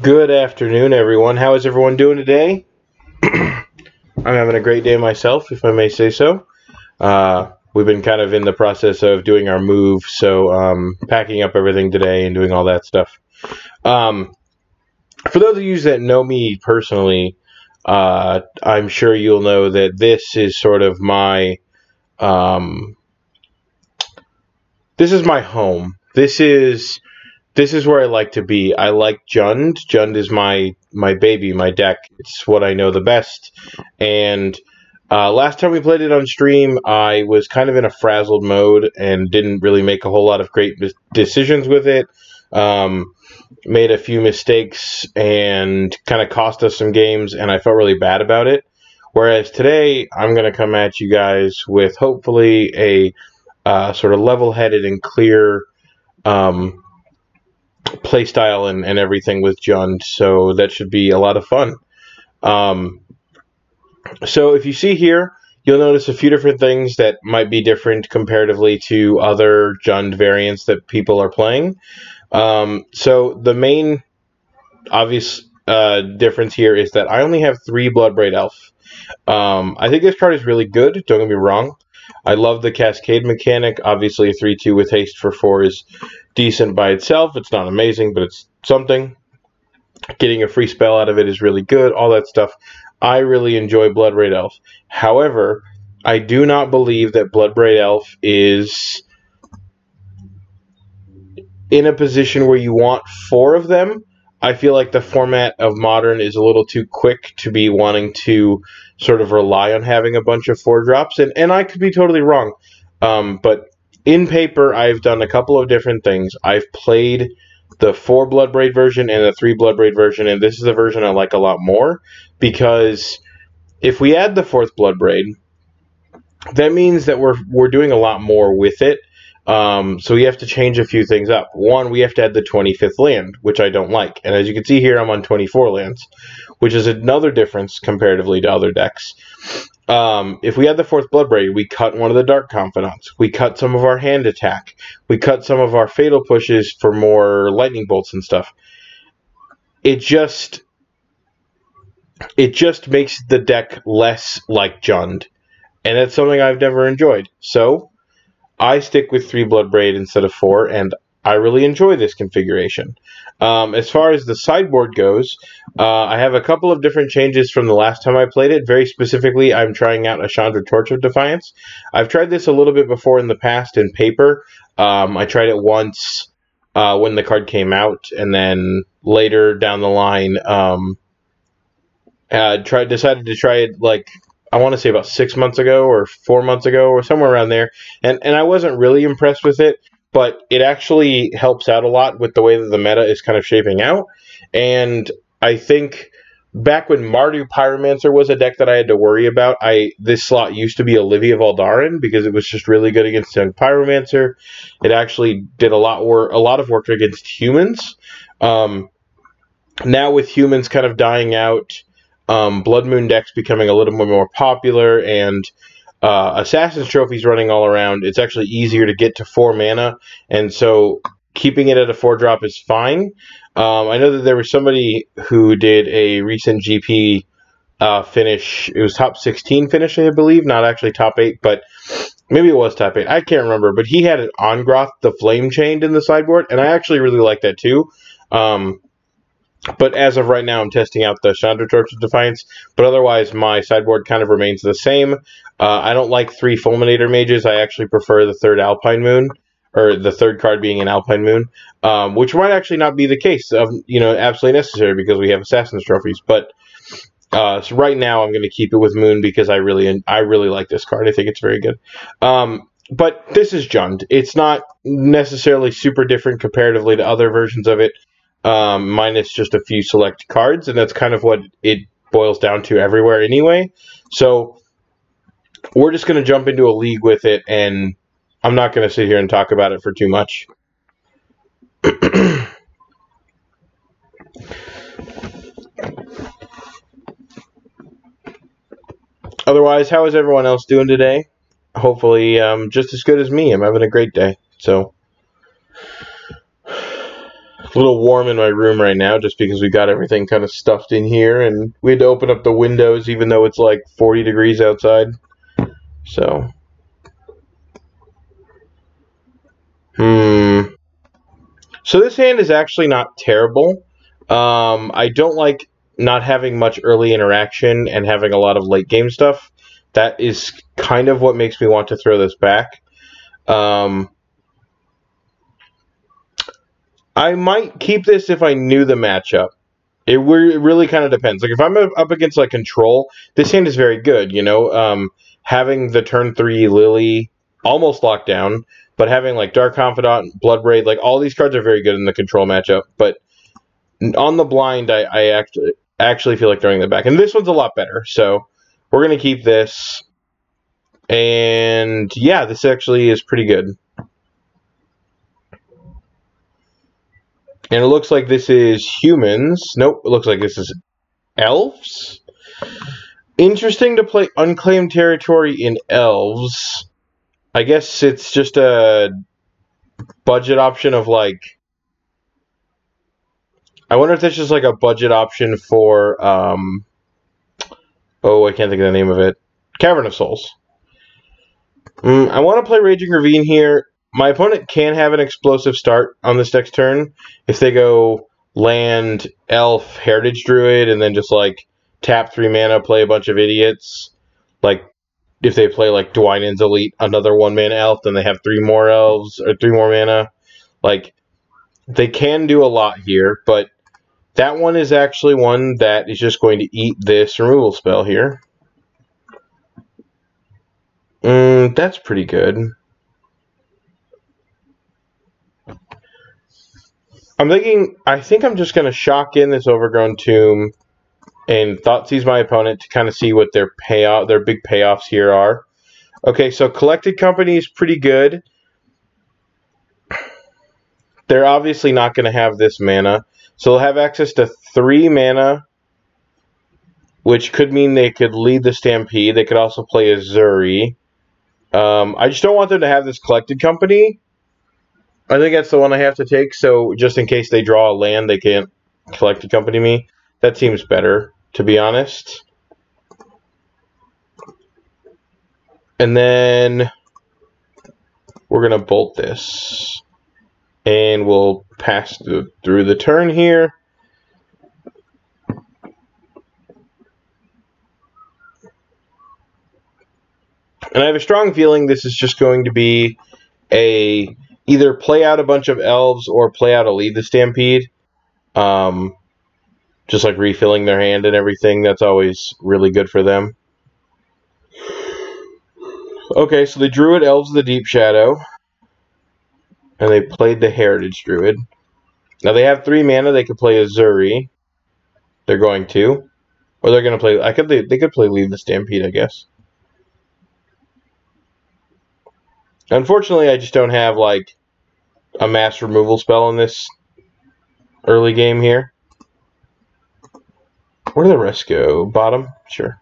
Good afternoon, everyone. How is everyone doing today? I'm having a great day myself, if I may say so. We've been kind of in the process of doing our move, so packing up everything today and doing all that stuff. For those of you that know me personally, I'm sure you'll know that this is sort of my this is my home. This is where I like to be. I like Jund. Jund is my baby, my deck. It's what I know the best. And last time we played it on stream, I was kind of in a frazzled mode and didn't really make a whole lot of great decisions with it. Made a few mistakes and kind of cost us some games, and I felt really bad about it. Whereas today, I'm going to come at you guys with hopefully a sort of level-headed and clear playstyle and everything with Jund, so that should be a lot of fun. So if you see here, you'll notice a few different things that might be different comparatively to other Jund variants that people are playing. So the main obvious difference here is that I only have 3 Bloodbraid Elf. I think this card is really good, don't get me wrong. I love the Cascade mechanic. Obviously, a 3/2 with haste for 4 is decent by itself. It's not amazing, but it's something. Getting a free spell out of it is really good, all that stuff. I really enjoy Bloodbraid Elf. However, I do not believe that Bloodbraid Elf is in a position where you want 4 of them. I feel like the format of Modern is a little too quick to be wanting to sort of rely on having a bunch of 4-drops, and I could be totally wrong. But in paper, I've done a couple of different things. I've played the 4 Bloodbraid version and the 3 Bloodbraid version, and this is the version I like a lot more, because if we add the 4th Bloodbraid, that means that we're doing a lot more with it. So we have to change a few things up. One, we have to add the 25th land, which I don't like. And as you can see here, I'm on 24 lands, which is another difference comparatively to other decks. If we add the 4th Bloodbraid, we cut one of the Dark Confidants. We cut some of our hand attack. We cut some of our fatal pushes for more lightning bolts and stuff. It just makes the deck less like Jund. And that's something I've never enjoyed. So I stick with 3 Bloodbraid instead of 4, and I really enjoy this configuration. As far as the sideboard goes, I have a couple of different changes from the last time I played it. Very specifically, I'm trying out a Chandra Torch of Defiance. I've tried this a little bit before in the past in paper. I tried it once when the card came out, and then later down the line, decided to try it like, I want to say about 6 months ago or 4 months ago or somewhere around there. And I wasn't really impressed with it, but it actually helps out a lot with the way that the meta is kind of shaping out. And I think back when Mardu Pyromancer was a deck that I had to worry about, this slot used to be Olivia Valdarin because it was just really good against young Pyromancer. It actually did a lot of work against humans. Now with humans kind of dying out, Blood Moon decks becoming a little more popular, and Assassin's Trophies running all around, it's actually easier to get to 4 mana, and so keeping it at a 4-drop is fine. I know that there was somebody who did a recent GP finish. It was top 16 finish, I believe, not actually top 8, but maybe it was top 8. I can't remember, but he had an Ongroth the Flame Chained in the sideboard, and I actually really like that too. But as of right now, I'm testing out the Chandra Torch of Defiance. But otherwise, my sideboard kind of remains the same. I don't like 3 Fulminator Mages. I actually prefer the 3rd Alpine Moon, or the 3rd card being an Alpine Moon, which might actually not be the case of, absolutely necessary because we have Assassin's Trophies. But so right now, I'm going to keep it with Moon because I really like this card. I think it's very good. But this is Jund. It's not necessarily super different comparatively to other versions of it. Minus just a few select cards, and that's kind of what it boils down to everywhere anyway. So we're just going to jump into a league with it, and I'm not going to sit here and talk about it for too much. Otherwise, how is everyone else doing today? Hopefully just as good as me. I'm having a great day. So A little warm in my room right now just because we got everything kind of stuffed in here, and we had to open up the windows even though it's like 40 degrees outside. So, So this hand is actually not terrible. I don't like not having much early interaction and having a lot of late game stuff. That is kind of what makes me want to throw this back. I might keep this if I knew the matchup. It really kind of depends. Like if I'm up against like control, this hand is very good. You know, having the turn 3 Lily almost locked down, but having like Dark Confidant, Bloodbraid, like all these cards are very good in the control matchup. But on the blind, I actually feel like throwing them back, and this one's a lot better. So we're gonna keep this, and yeah, this actually is pretty good. And it looks like this is humans. Nope, it looks like this is elves. Interesting to play unclaimed territory in elves. I guess it's just a budget option of like... I wonder if that's just like a budget option for... oh, I can't think of the name of it. Cavern of Souls. I want to play Raging Ravine here. My opponent can have an explosive start on this next turn. If they go land, elf, heritage druid, and then just like tap 3 mana, play a bunch of idiots. Like if they play like Dwynen's Elite, another 1-mana elf, then they have 3 more elves or 3 more mana. Like they can do a lot here, but that one is actually one that is just going to eat this removal spell here. That's pretty good. I think I'm just going to shock in this Overgrown Tomb and Thoughtseize my opponent to kind of see what their big payoffs here are. Okay, so Collected Company is pretty good. They're obviously not going to have this mana. So they'll have access to 3 mana, which could mean they could lead the Stampede. They could also play Azuri. I just don't want them to have this Collected Company. I think that's the one I have to take, so just in case they draw a land, they can't Collected Company me. That seems better, to be honest. And then we're going to bolt this. And we'll pass through the turn here. And I have a strong feeling this is just going to be either play out a bunch of elves or play out a lead the Stampede. Just like refilling their hand and everything. That's always really good for them. Okay, so the Druid Elves of the Deep Shadow. And they played the Heritage Druid. Now they have 3 mana. They could play Azuri. They're going to. Or they're going to play... They could play Leave the Stampede, I guess. Unfortunately, I just don't have, like, a mass removal spell in this early game here. Where do the rest go? Bottom? Sure.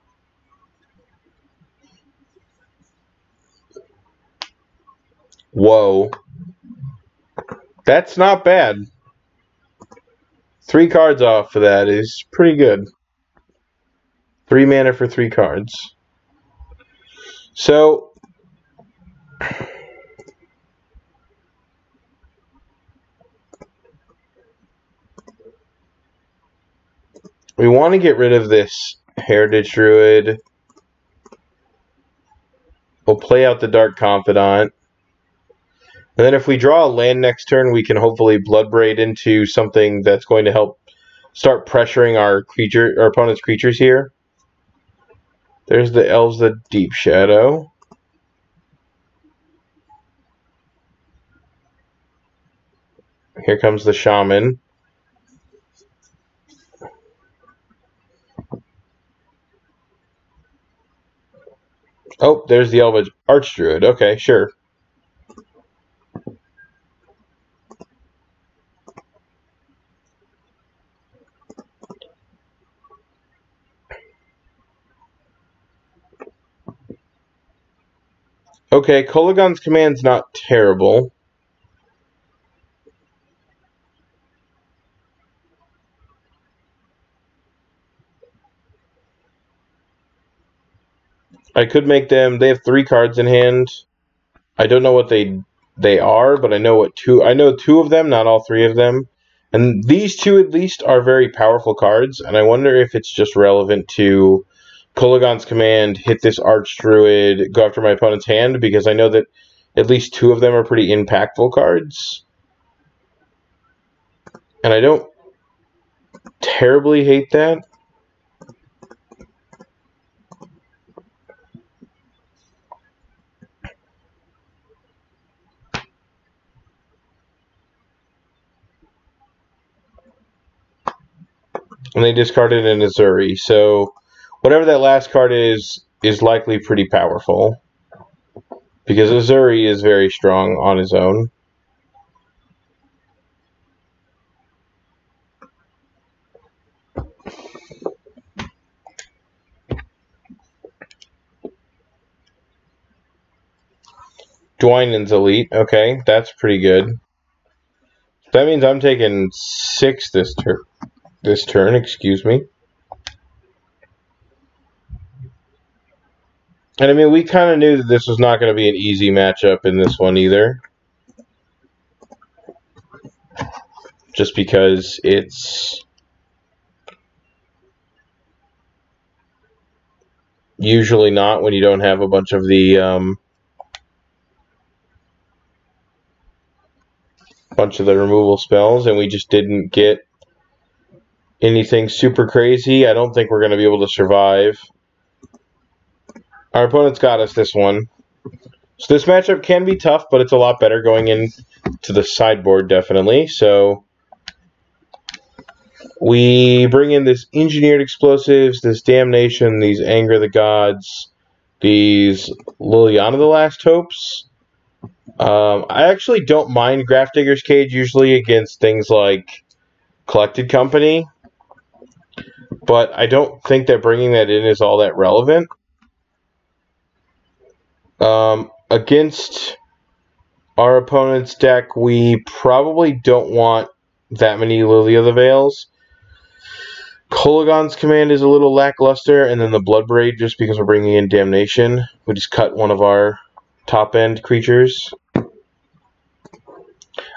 Whoa. That's not bad. 3 cards off of that is pretty good. 3 mana for 3 cards. So... we want to get rid of this Heritage Druid. We'll play out the Dark Confidant. And then if we draw a land next turn, we can hopefully Bloodbraid into something that's going to help start pressuring our opponent's creatures here. There's the Elves of the Deep Shadow. Here comes the Shaman. Oh, there's the Elvish Archdruid. Okay, sure. Okay, Kolaghan's command's not terrible. I could make them... They have 3 cards in hand. I don't know what they are, but I know what 2... I know 2 of them, not all 3 of them. And these 2, at least, are very powerful cards, and I wonder if it's just relevant to Kolaghan's command, hit this Archdruid, go after my opponent's hand, because I know that at least 2 of them are pretty impactful cards. And I don't terribly hate that. And they discarded an Azuri, so whatever that last card is likely pretty powerful. Because Azuri is very strong on his own. Dwynen's elite. Okay, that's pretty good. That means I'm taking 6 this turn, excuse me. And I mean, we kind of knew that this was not going to be an easy matchup in this one either. Just because it's usually not when you don't have a bunch of the removal spells, and we just didn't get anything super crazy. I don't think we're going to be able to survive. Our opponent's got us this one. So this matchup can be tough, but it's a lot better going into the sideboard, definitely. So we bring in this Engineered Explosives, this Damnation, these Anger the Gods, these Liliana the Last Hopes. I actually don't mind Grafdigger's Cage usually against things like Collected Company, but I don't think that bringing that in is all that relevant. Against our opponent's deck, we probably don't want that many Lily of the Veils. Kolaghan's command is a little lackluster, and then the Bloodbraid, just because we're bringing in Damnation, we just cut one of our top-end creatures.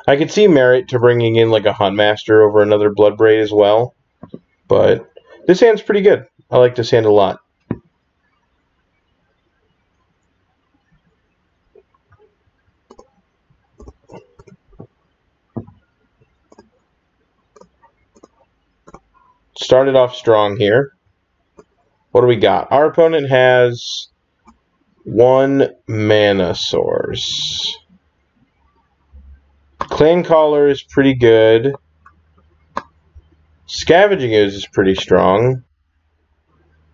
I could see merit to bringing in like a Huntmaster over another Bloodbraid as well, but this hand's pretty good. I like this hand a lot. Started off strong here. What do we got? Our opponent has 1 mana source. Clan Caller is pretty good. Scavenging Ooze is pretty strong.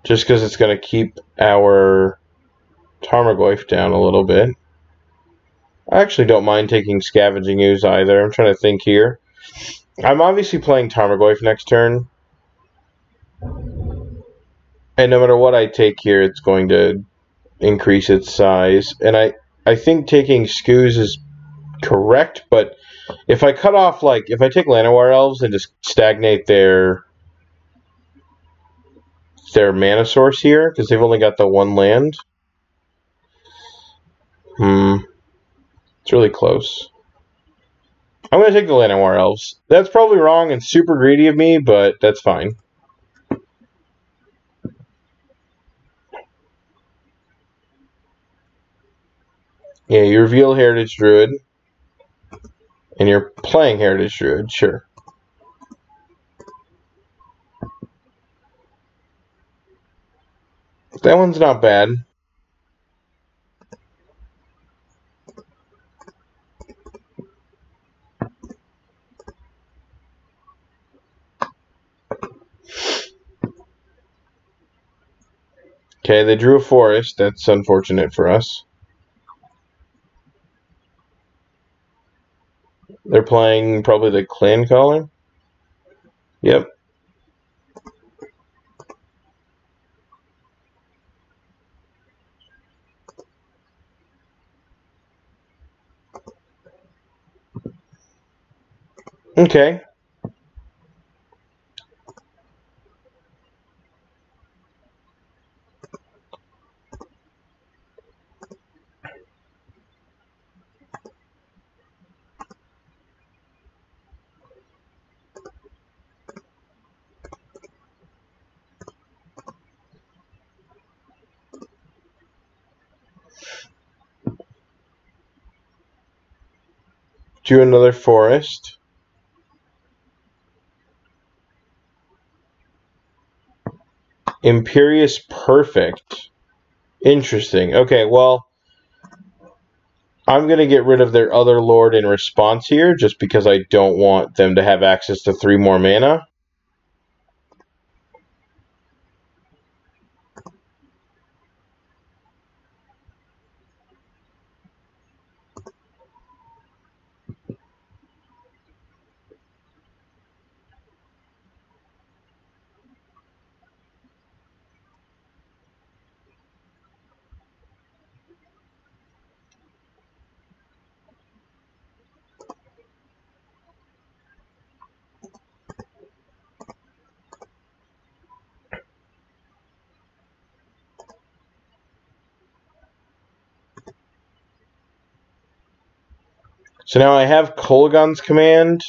Just because it's going to keep our Tarmogoyf down a little bit. I actually don't mind taking Scavenging Ooze either. I'm trying to think here. I'm obviously playing Tarmogoyf next turn. And no matter what I take here, it's going to increase its size. And I think taking Skooz is correct, but if I cut off, like, if I take Llanowar Elves and just stagnate their mana source here, because they've only got the 1 land. It's really close. I'm going to take the Llanowar Elves. That's probably wrong and super greedy of me, but that's fine. Yeah, you reveal Heritage Druid. And you're playing Heritage Druid, sure. That one's not bad. Okay, they drew a forest. That's unfortunate for us. They're playing probably the Clan Caller. Yep. Okay. Do another forest. Imperious Perfect. Interesting. Okay, well, I'm going to get rid of their other lord in response here, just because I don't want them to have access to 3 more mana. So now I have Kolaghan's command.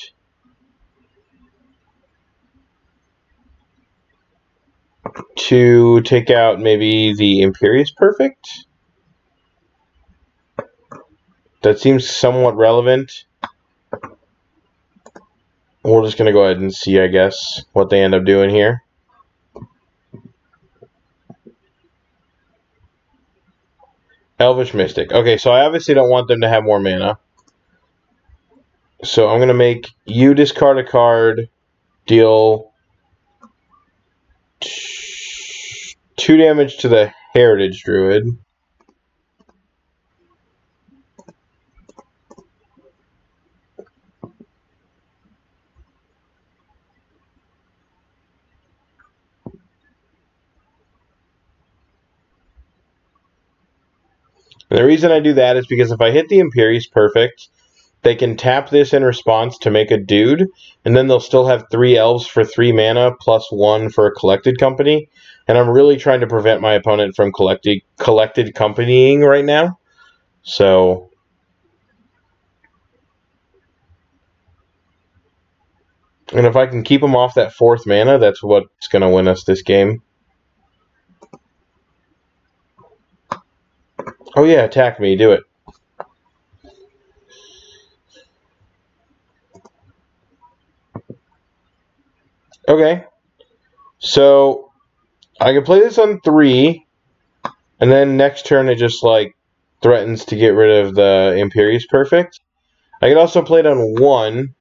To take out maybe the Imperious Perfect. That seems somewhat relevant. We're just going to go ahead and see, I guess, what they end up doing here. Elvish Mystic. Okay, so I obviously don't want them to have more mana. So I'm going to make you discard a card, deal 2 damage to the Heritage Druid. And the reason I do that is because if I hit the Imperious Perfect, they can tap this in response to make a dude, and then they'll still have 3 elves for 3 mana, plus 1 for a Collected Company. And I'm really trying to prevent my opponent from collected companying right now. So, and if I can keep them off that 4th mana, that's what's going to win us this game. Oh yeah, attack me, do it. Okay, so I can play this on 3, and then next turn it just like threatens to get rid of the Imperious Perfect. I can also play it on 1,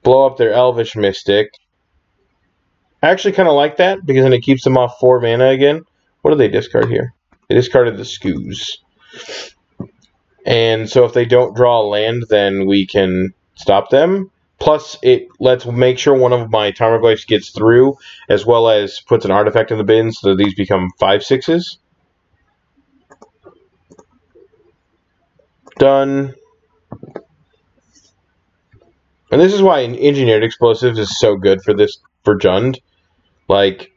blow up their Elvish Mystic. I actually kind of like that, because then it keeps them off 4 mana again. What do they discard here? They discarded the Scooze. And so if they don't draw a land, then we can stop them. Plus, it lets make sure one of my Tarmogoyfs gets through, as well as puts an artifact in the bin, so that these become 5/6s. Done. And this is why Engineered Explosives is so good for Jund. Like,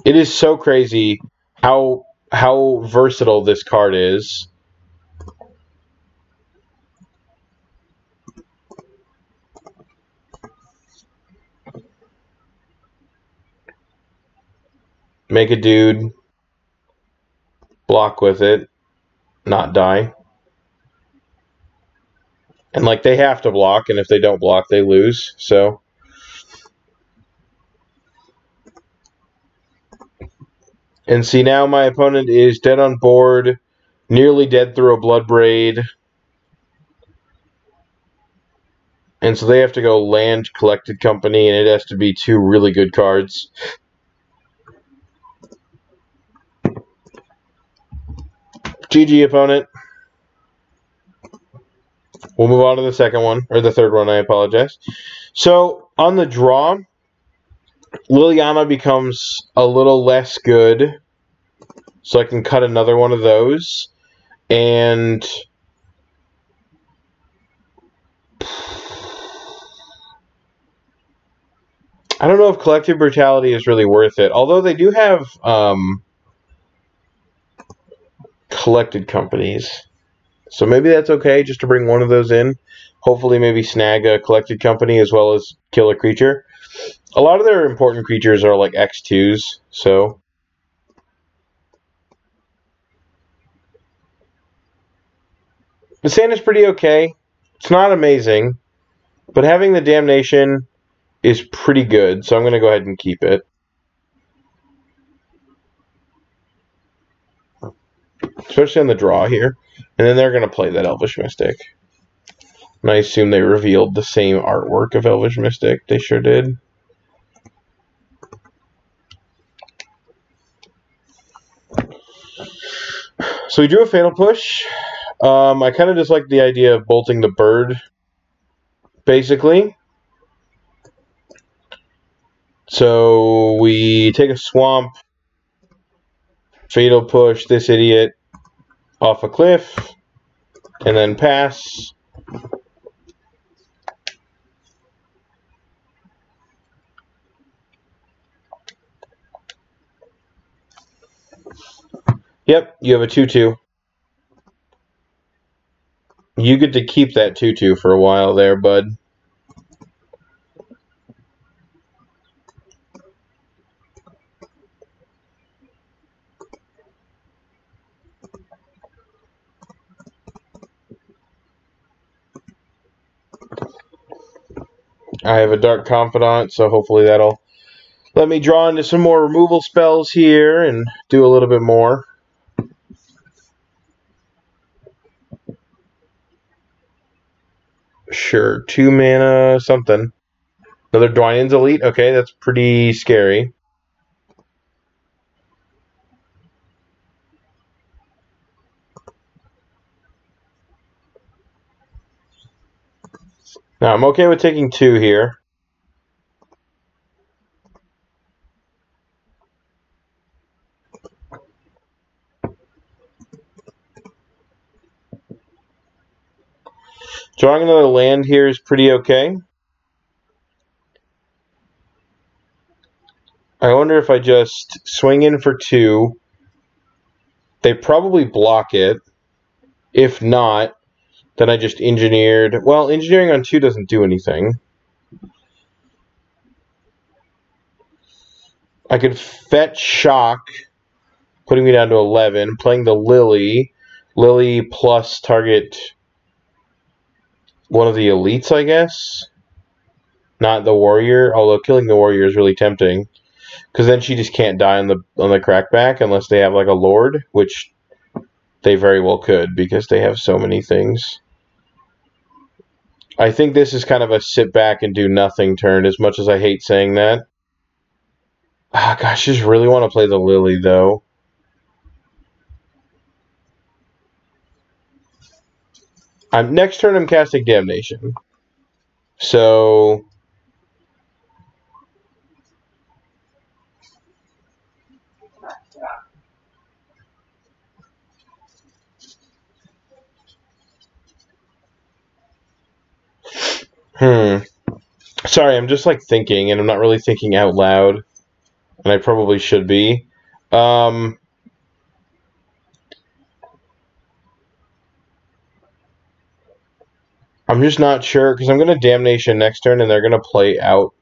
it is so crazy how versatile this card is. Make a dude, block with it, not die. And like, they have to block, and if they don't block, they lose. So and see, now my opponent is dead on board, nearly dead through a Bloodbraid. And so they have to go land Collected Company, and it has to be 2 really good cards. GG, opponent. We'll move on to the second one, or the third one, I apologize. So, on the draw, Liliana becomes a little less good, so I can cut another one of those. And I don't know if Collective Brutality is really worth it, although they do have Collected Companies. So maybe that's okay, just to bring one of those in. Hopefully maybe snag a Collected Company as well as kill a creature. A lot of their important creatures are like X2s, so... The sand is pretty okay. It's not amazing, but having the Damnation is pretty good, so I'm going to go ahead and keep it. Especially on the draw here. And then they're going to play that Elvish Mystic. And I assume they revealed the same artwork of Elvish Mystic. They sure did. So we drew a Fatal Push. I kind of just like the idea of bolting the bird, basically. So we take a swamp, Fatal Push this idiot off a cliff, and then pass. Yep, you have a 2/2. You get to keep that 2/2 for a while there, bud. I have a Dark Confidant, so hopefully that'll let me draw into some more removal spells here and do a little bit more. Sure, 2 mana, something. Another Dwynen's Elite? Okay, that's pretty scary. Now, I'm okay with taking 2 here. Drawing another land here is pretty okay. I wonder if I just swing in for 2. They probably block it. If not, then I just engineered. Well, engineering on 2 doesn't do anything. I could fetch Shock, putting me down to 11, playing the Lily. Lily plus target one of the elites, I guess. Not the warrior, although killing the warrior is really tempting. Because then she just can't die on the crackback unless they have like a lord, which they very well could because they have so many things. I think this is kind of a sit back and do nothing turn, as much as I hate saying that. Ah, gosh, I just really want to play the Lily, though. Next turn I'm casting Damnation. So... Sorry, I'm just like thinking, and I'm not really thinking out loud. And I probably should be. I'm just not sure, because I'm going to Damnation next turn, and they're going to play out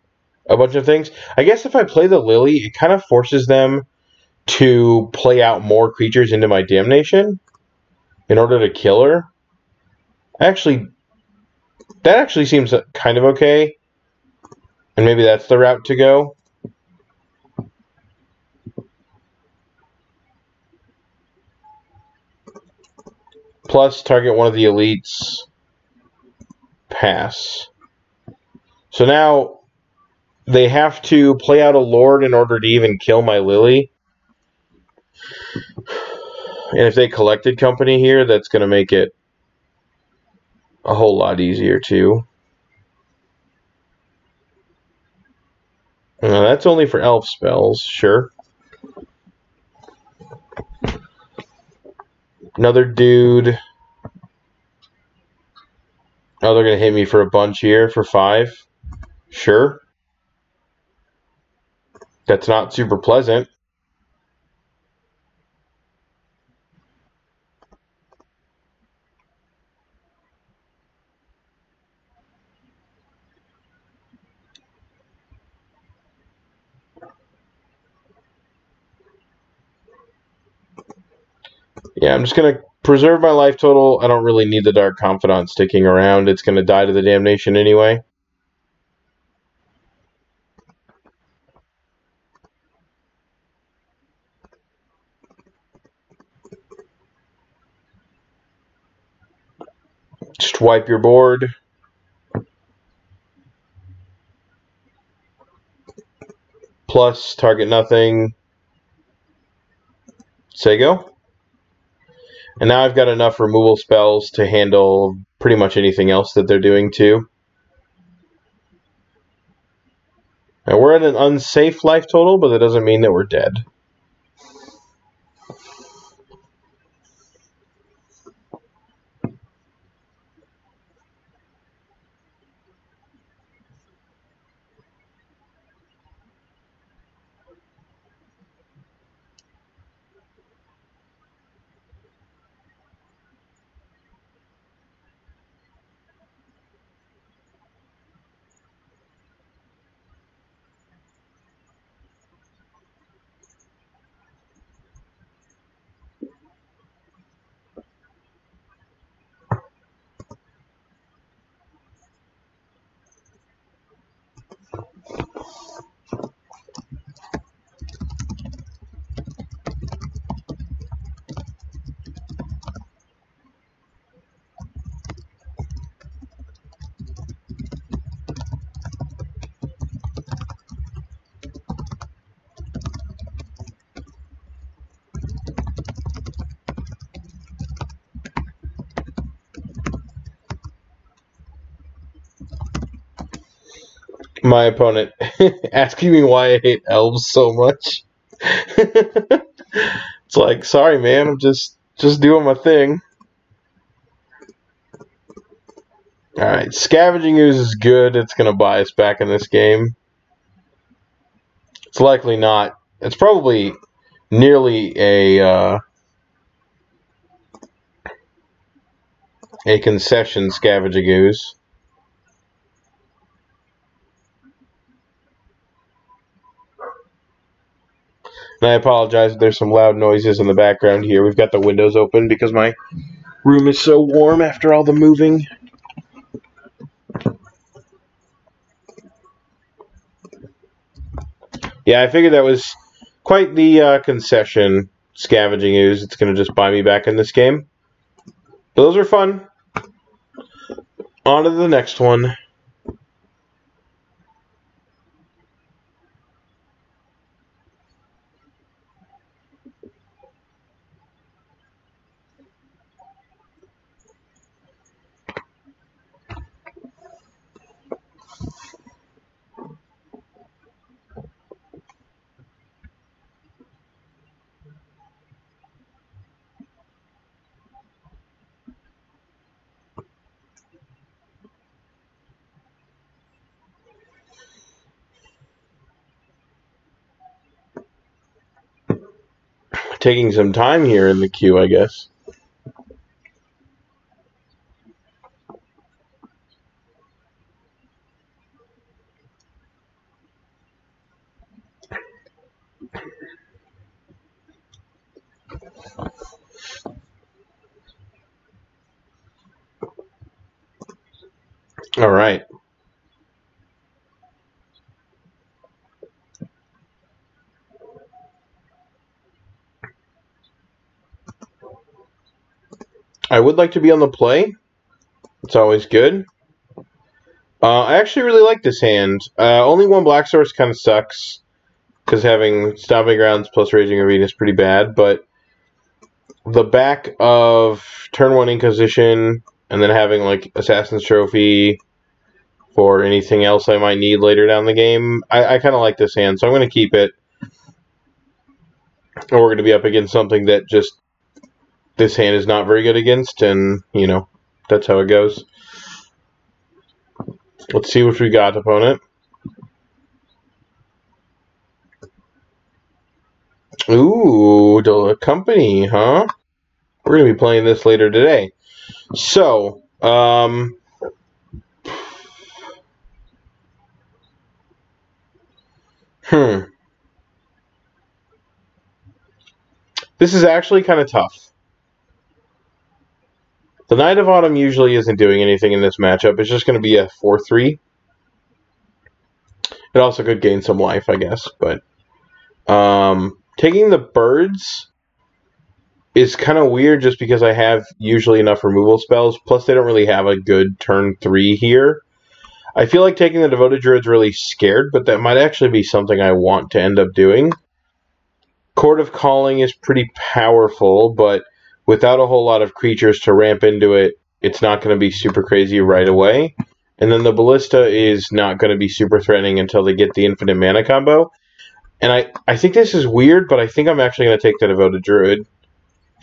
a bunch of things. I guess if I play the Lily, it kind of forces them to play out more creatures into my Damnation in order to kill her. Actually, that actually seems kind of okay. And maybe that's the route to go. Plus, target one of the elites. Pass. So now, they have to play out a Lord in order to even kill my Lily. And if they collected company here, that's going to make it a whole lot easier, too. That's only for elf spells, sure. Another dude. Oh, they're going to hit me for a bunch here for 5. Sure. That's not super pleasant. Yeah, I'm just going to preserve my life total. I don't really need the Dark Confidant sticking around. It's going to die to the Damnation anyway. Just wipe your board. Plus, target nothing. Say go. And now I've got enough removal spells to handle pretty much anything else that they're doing too. Now we're at an unsafe life total, but that doesn't mean that we're dead. My opponent asking me why I hate elves so much. It's like, sorry man, I'm just doing my thing. Alright, Scavenging Ooze is good. It's going to buy us back in this game. It's likely not. It's probably nearly a concession Scavenging Ooze. And I apologize if there's some loud noises in the background here. We've got the windows open because my room is so warm after all the moving. Yeah, I figured that was quite the concession, Scavenging Ooze. It's going to just buy me back in this game. But those are fun. On to the next one. Taking some time here in the queue, I guess. All right. I would like to be on the play. It's always good. I actually really like this hand. Only one black source kind of sucks, because having Stomping Grounds plus Raging Ravine is pretty bad, but the back of turn 1 Inquisition, and then having like Assassin's Trophy for anything else I might need later down the game, I kind of like this hand, so I'm going to keep it. Or we're going to be up against something that just this hand is not very good against, and, you know, that's how it goes. Let's see what we got, opponent. Ooh, the company, huh? We're going to be playing this later today. So, this is actually kind of tough. The Knight of Autumn usually isn't doing anything in this matchup. It's just going to be a 4-3. It also could gain some life, I guess. But taking the birds is kind of weird just because I have usually enough removal spells. Plus, they don't really have a good turn 3 here. I feel like taking the Devoted Druid's really scared, but that might actually be something I want to end up doing. Chord of Calling is pretty powerful, but without a whole lot of creatures to ramp into it, it's not going to be super crazy right away. And then the Ballista is not going to be super threatening until they get the Infinite Mana combo. And I think this is weird, but I think I'm actually going to take the Devoted Druid.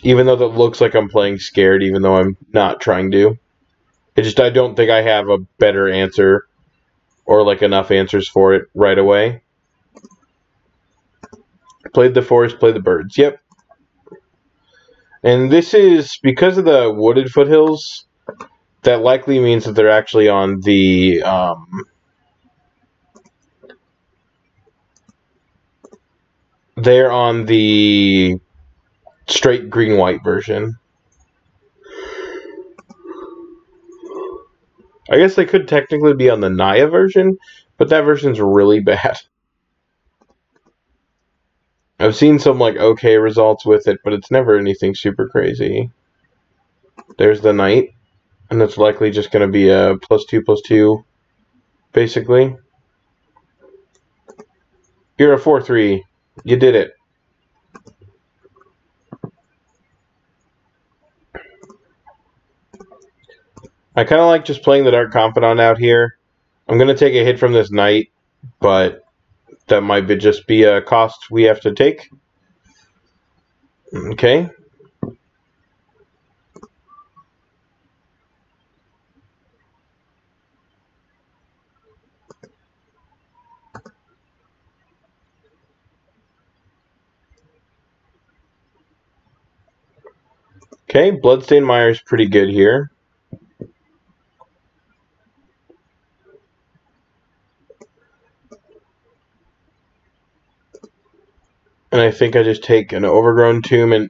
Even though that looks like I'm playing scared, even though I'm not trying to. I don't think I have a better answer or like enough answers for it right away. Played the forest, played the birds. Yep. And this is, because of the Wooded Foothills, that likely means that they're actually on the they're on the straight green-white version. I guess they could technically be on the Naya version, but that version's really bad. I've seen some like okay results with it, but it's never anything super crazy. There's the Knight, and it's likely just going to be a +2/+2, basically. You're a 4-3. You did it. I kind of like just playing the Dark Confidant out here. I'm going to take a hit from this Knight, but that might just be a cost we have to take. Okay. Okay, Bloodstained Mire is pretty good here. And I think I just take an Overgrown Tomb. And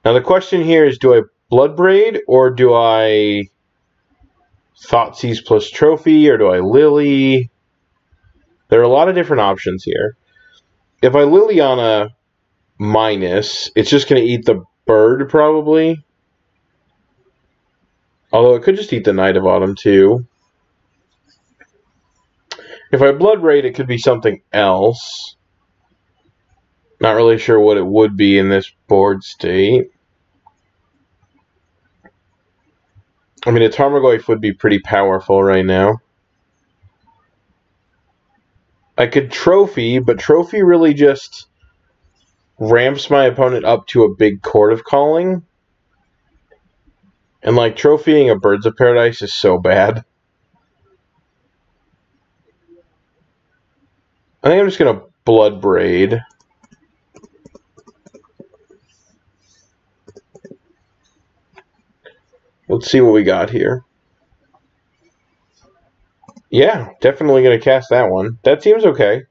now the question here is, do I Bloodbraid or do I Thoughtseize plus Trophy or do I Lily? There are a lot of different options here. If I Liliana minus, it's just going to eat the bird probably. Although it could just eat the Knight of Autumn too. If I Bloodbraid, it could be something else. Not really sure what it would be in this board state. I mean, a Tarmogoyf would be pretty powerful right now. I could Trophy, but Trophy really just ramps my opponent up to a big Chord of Calling. And, like, trophying a Birds of Paradise is so bad. I think I'm just going to Bloodbraid. Let's see what we got here. Yeah, definitely going to cast that one. That seems okay.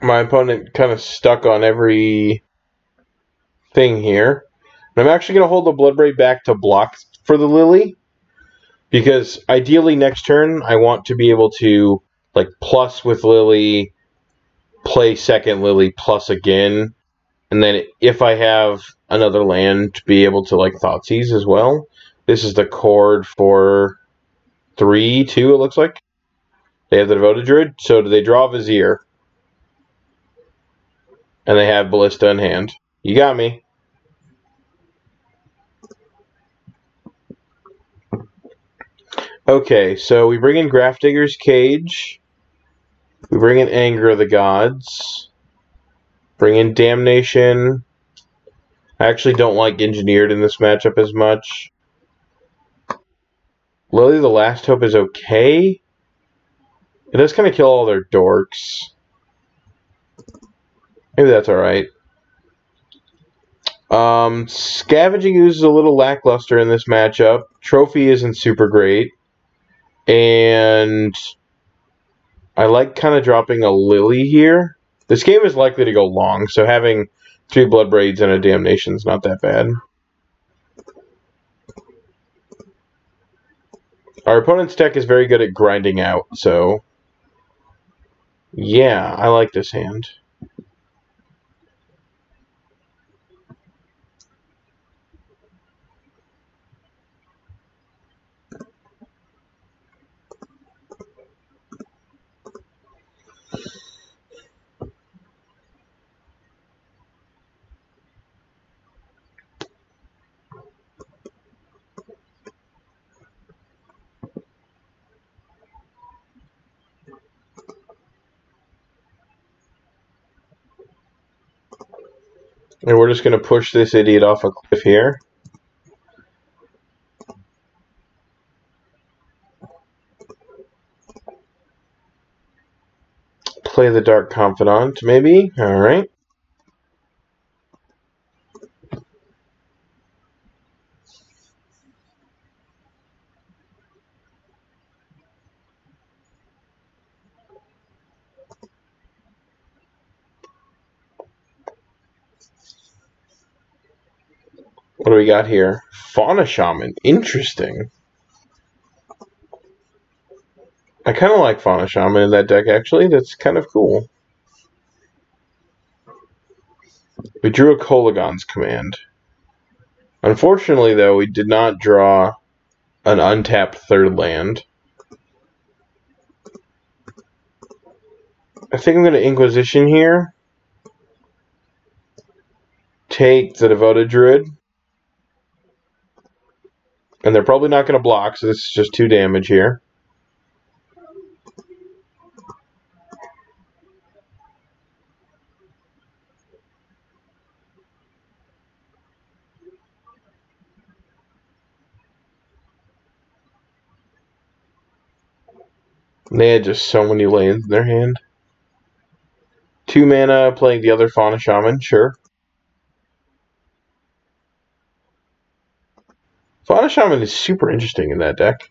My opponent kind of stuck on every thing here. And I'm actually going to hold the Bloodbraid back to block for the Lily. Because ideally next turn, I want to be able to like plus with Lily, play second Lily plus again. And then if I have another land, to be able to like Thoughtseize as well. This is the chord for 3/2, it looks like. They have the Devoted Druid. So do they draw Vizier? And they have Ballista in hand. You got me. Okay, so we bring in Grafdigger's Cage. We bring in Anger of the Gods. Bring in Damnation. I actually don't like Engineered in this matchup as much. Lily the Last Hope is okay. It does kind of kill all their dorks. Maybe that's alright. Scavenging Ooze is a little lackluster in this matchup. Trophy isn't super great. And I like kind of dropping a Lily here. This game is likely to go long, so having 3 Bloodbraids and a Damnation is not that bad. Our opponent's deck is very good at grinding out, so yeah, I like this hand. And we're just going to push this idiot off a cliff here. Play the Dark Confidant, maybe? Alright. What do we got here? Fauna Shaman. Interesting. I kind of like Fauna Shaman in that deck, actually. That's kind of cool. We drew a Kolaghan's Command. Unfortunately, though, we did not draw an untapped third land. I think I'm going to Inquisition here. Take the Devoted Druid. And they're probably not going to block, so this is just 2 damage here. They had just so many lands in their hand. 2 mana, playing the other Fauna Shaman, sure. Fauna Shaman is super interesting in that deck.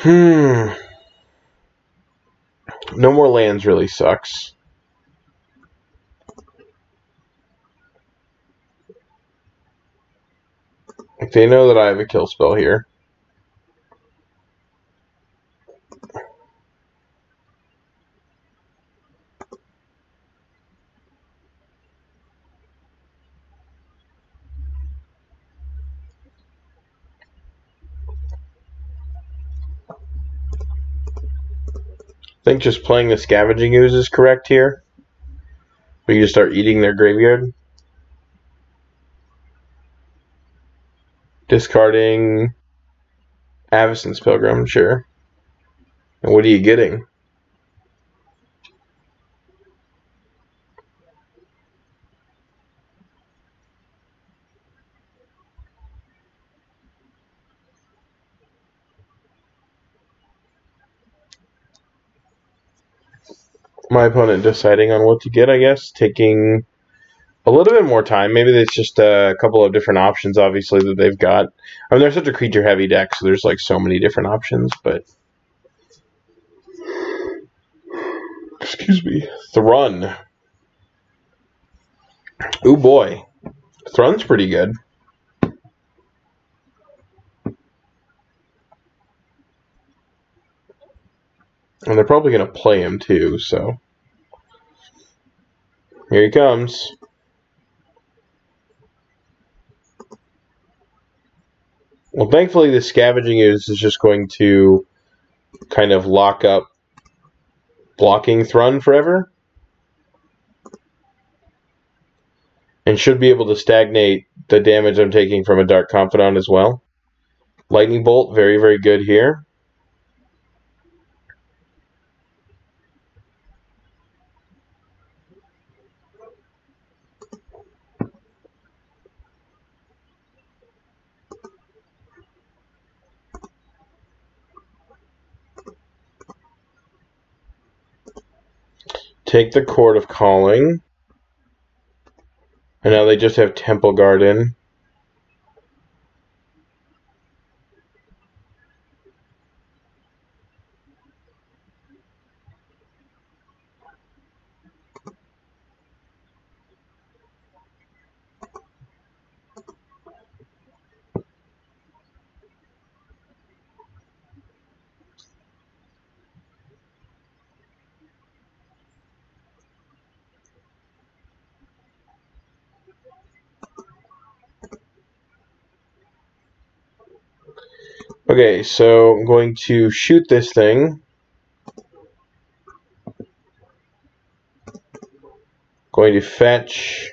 No more lands really sucks. They know that I have a kill spell here. I think just playing the Scavenging Ooze is correct here. We can just start eating their graveyard. Discarding Avacyn's Pilgrim, sure. And what are you getting? My opponent deciding on what to get, I guess. Taking a little bit more time. Maybe it's just a couple of different options, obviously, that they've got. I mean, they're such a creature-heavy deck, so there's like so many different options, but... Excuse me. Thrun. Ooh, boy. Thrun's pretty good. And they're probably going to play him, too, so... Here he comes. Well, thankfully the Scavenging Ooze is just going to kind of lock up blocking Thrun forever. And should be able to stagnate the damage I'm taking from a Dark Confidant as well. Lightning Bolt, very, very good here. Take the Chord of Calling. And now they just have Temple Garden. Okay, so I'm going to shoot this thing. Going to fetch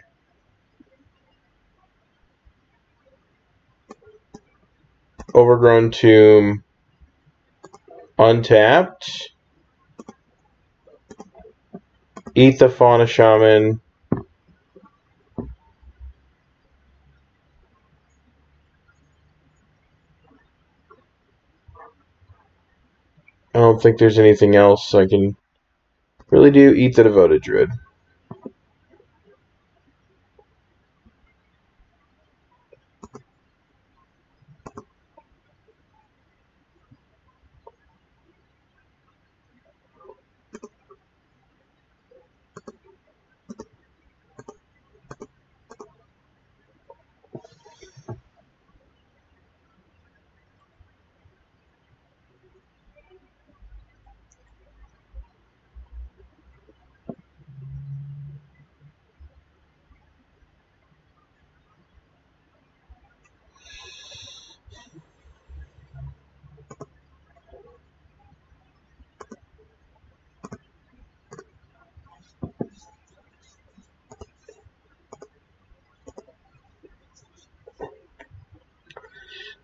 Overgrown Tomb untapped. Eat the Fauna Shaman. I don't think there's anything else I can really do. Eat the Devoted Druid.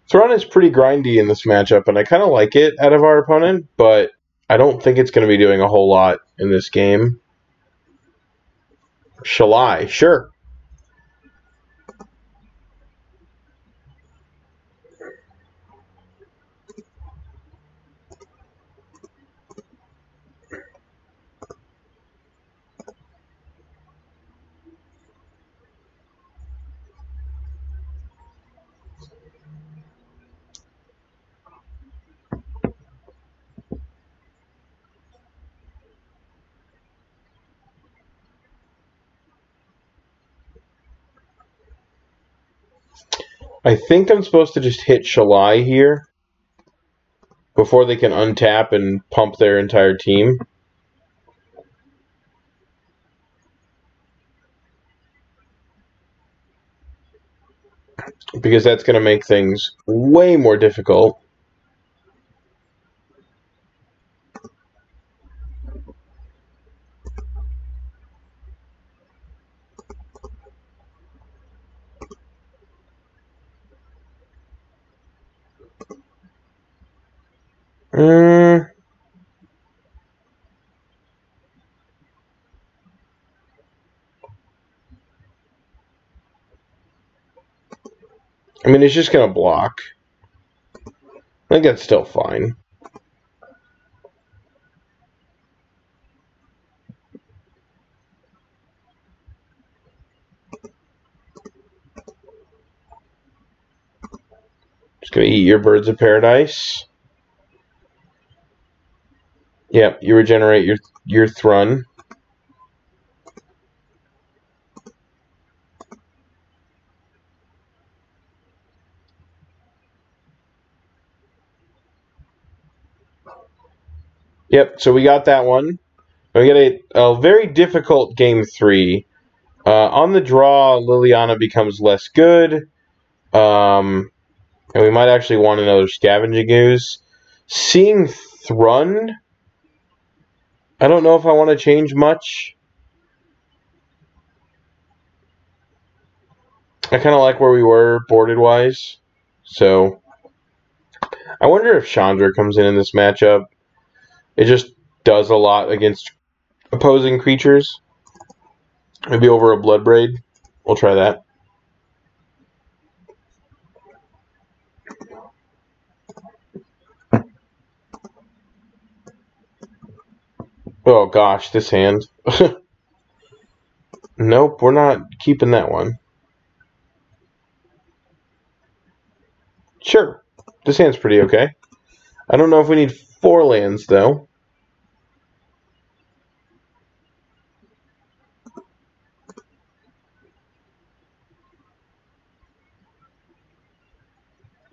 Thrun is pretty grindy in this matchup, and I kind of like it out of our opponent, but I don't think it's going to be doing a whole lot in this game. Shall I? Sure. I think I'm supposed to just hit Shalai here before they can untap and pump their entire team. Because that's going to make things way more difficult. I mean, it's just going to block. I think that's still fine. Just going to eat your Birds of Paradise. Yep, you regenerate your Thrun. Yep, so we got that one. We get a very difficult game 3. On the draw, Liliana becomes less good. And we might actually want another Scavenging Ooze. Seeing Thrun, I don't know if I want to change much. I kind of like where we were boarded-wise. So, I wonder if Chandra comes in this matchup. It just does a lot against opposing creatures. Maybe over a Bloodbraid. We'll try that. Oh gosh, this hand. Nope, we're not keeping that one. Sure, this hand's pretty okay. I don't know if we need 4 lands, though.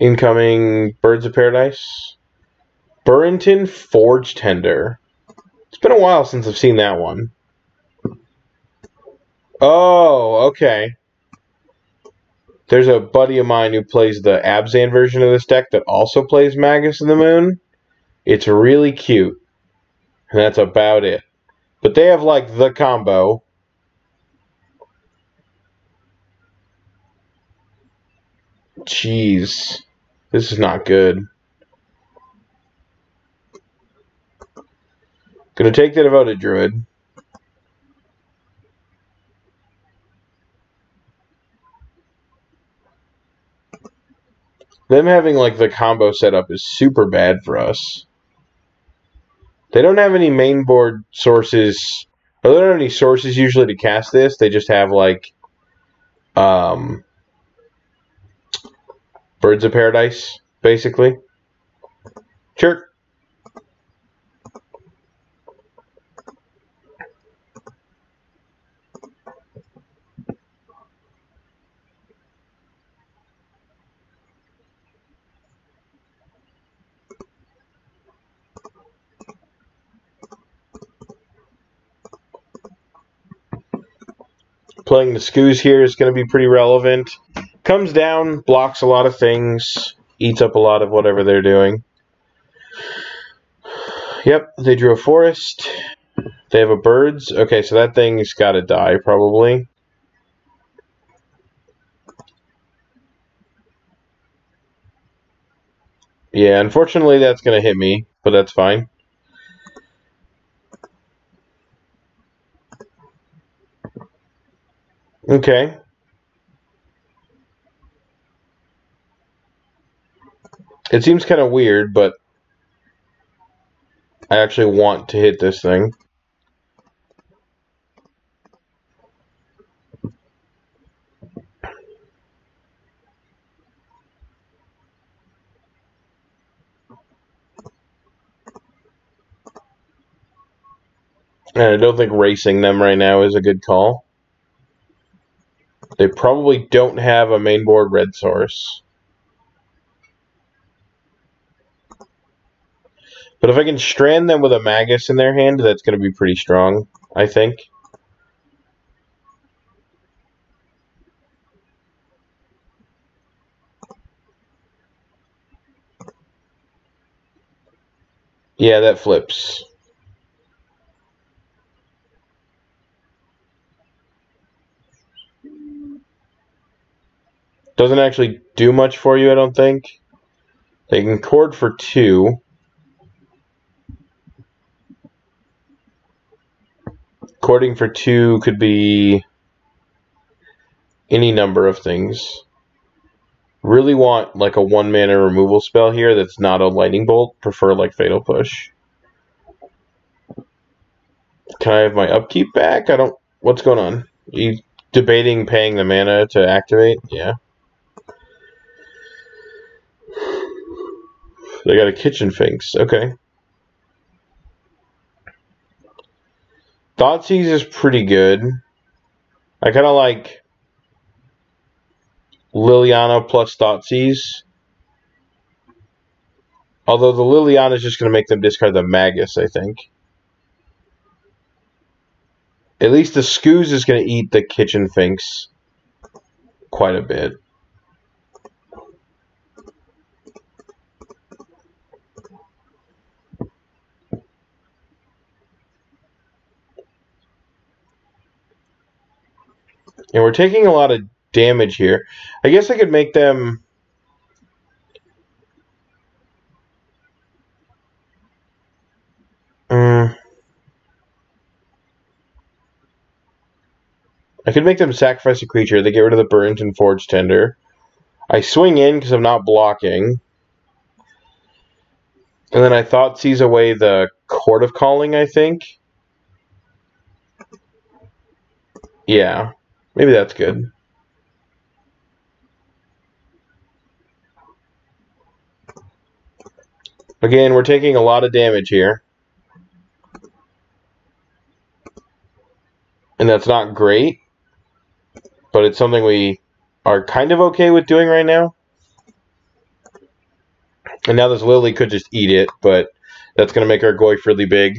Incoming Birds of Paradise. Burrington Forge Tender. It's been a while since I've seen that one. Oh, okay. There's a buddy of mine who plays the Abzan version of this deck that also plays Magus of the Moon. It's really cute. And that's about it. But they have, like, the combo. Jeez. This is not good. Gonna take the Devoted Druid. Them having, like, the combo setup is super bad for us. They don't have any main board sources. Or they don't have any sources usually to cast this. They just have, like, Birds of Paradise, basically. Sure. Playing the Skoos here is going to be pretty relevant. Comes down, blocks a lot of things, eats up a lot of whatever they're doing. Yep, they drew a forest. They have a birds. Okay, so that thing's got to die, probably. Yeah, unfortunately that's going to hit me, but that's fine. Okay. It seems kind of weird, but I actually want to hit this thing. And I don't think racing them right now is a good call. They probably don't have a main board red source. But if I can strand them with a Magus in their hand, that's going to be pretty strong, I think. Yeah, that flips. Doesn't actually do much for you, I don't think. They can cord for 2. Cording for 2 could be any number of things. Really want like a 1-mana removal spell here that's not a lightning bolt. Prefer like Fatal Push. Can I have my upkeep back? I don't... What's going on? Are you debating paying the mana to activate? Yeah. They got a Kitchen Finks. Okay. Thoughtseize is pretty good. I kind of like Liliana plus Thoughtseize. Although the Liliana is just going to make them discard the Magus, I think. At least the Skoos is going to eat the Kitchen Finks quite a bit. And we're taking a lot of damage here. I guess I could make them... I could make them sacrifice a creature. They get rid of the Burnt and Forge Tender. I swing in because I'm not blocking. And then I Thoughtseize away the Court of Calling, I think. Yeah, maybe that's good. Again, we're taking a lot of damage here. And that's not great. But it's something we are kind of okay with doing right now. And now this Lily could just eat it, but that's going to make our Goyf really big.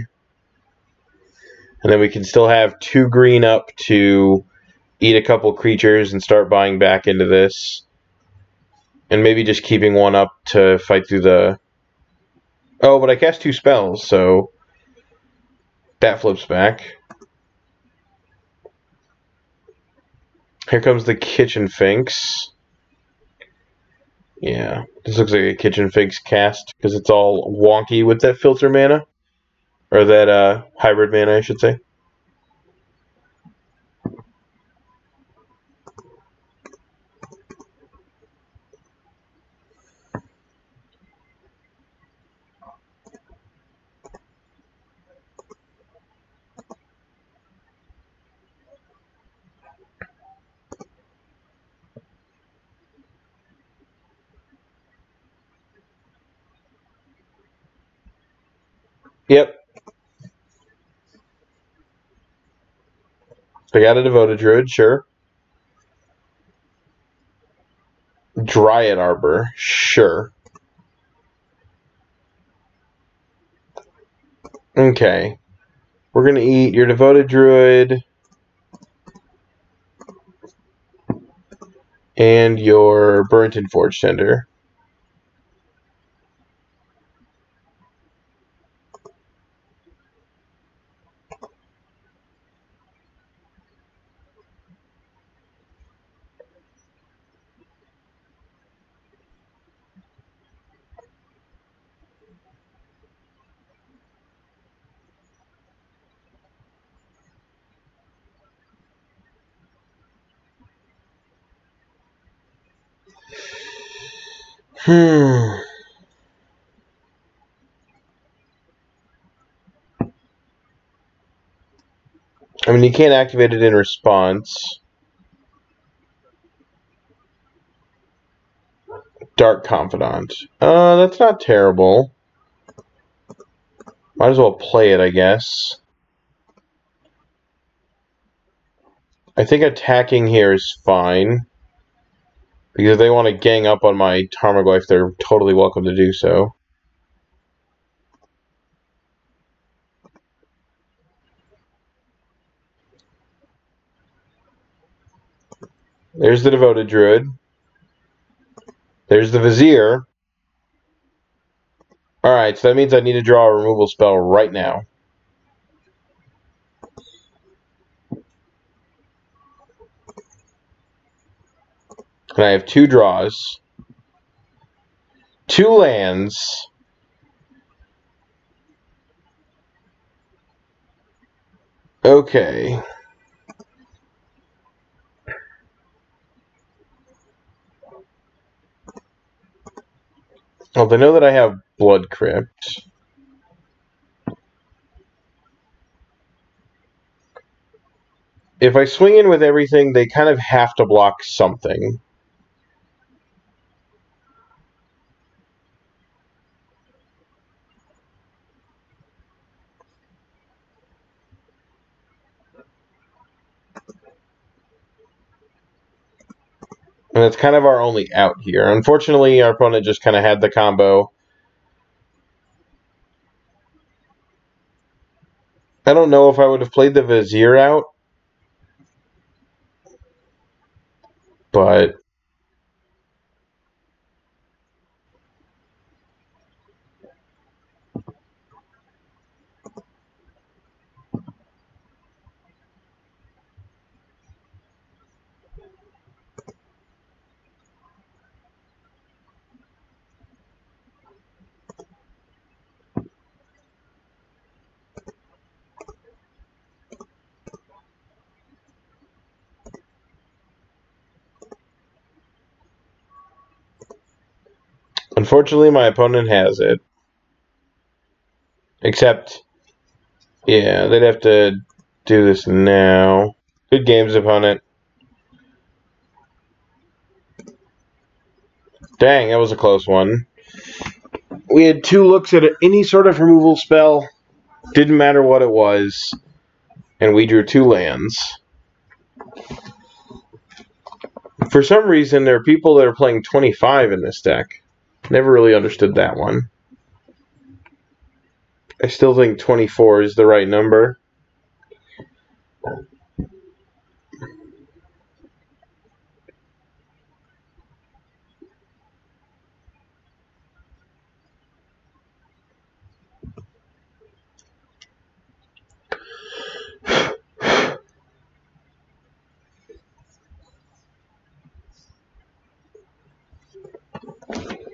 And then we can still have 2 green up to eat a couple creatures and start buying back into this. And maybe just keeping 1 up to fight through the... Oh, but I cast 2 spells, so that flips back. Here comes the Kitchen Finks. Yeah, this looks like a Kitchen Finks cast because it's all wonky with that filter mana. Or that hybrid mana, I should say. Yep. I got a Devoted Druid, sure. Dryad Arbor, sure. Okay. We're going to eat your Devoted Druid and your Burnt and Forge Tender. I mean, you can't activate it in response. Dark Confidant. That's not terrible. Might as well play it, I guess. I think attacking here is fine. Because if they want to gang up on my Tarmogoyf, they're totally welcome to do so. There's the Devoted Druid. There's the Vizier. Alright, so that means I need to draw a removal spell right now. And I have 2 draws. 2 lands. Okay. Well, they know that I have Blood Crypt. If I swing in with everything, they kind of have to block something. And it's kind of our only out here. Unfortunately, our opponent just kind of had the combo. I don't know if I would have played the Vizier out. But Unfortunately, my opponent has it. Except, yeah, they'd have to do this now. Good games, opponent. Dang, that was a close one. We had 2 looks at any sort of removal spell. Didn't matter what it was. And we drew 2 lands. For some reason, there are people that are playing 25 in this deck. Never really understood that one. I still think 24 is the right number.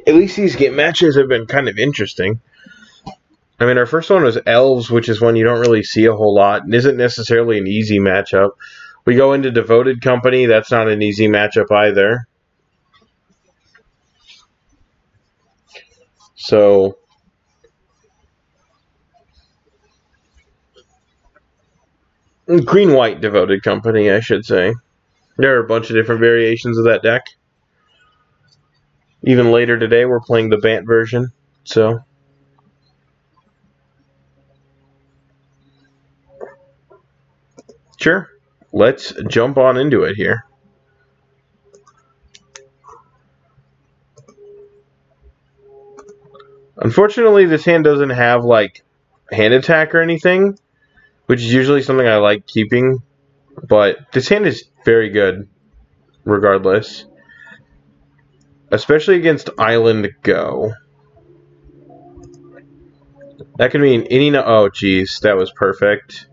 At least these game matches have been kind of interesting. I mean, our first one was Elves, which is one you don't really see a whole lot, and isn't necessarily an easy matchup. We go into Devoted Company, that's not an easy matchup either. So, Green-White Devoted Company, I should say. There are a bunch of different variations of that deck. Even later today, we're playing the Bant version, so... Sure, let's jump on into it here. Unfortunately, this hand doesn't have, like, hand attack or anything, which is usually something I like keeping, but this hand is very good, regardless. Especially against Island Go. That could mean any... Oh, geez, that was perfect.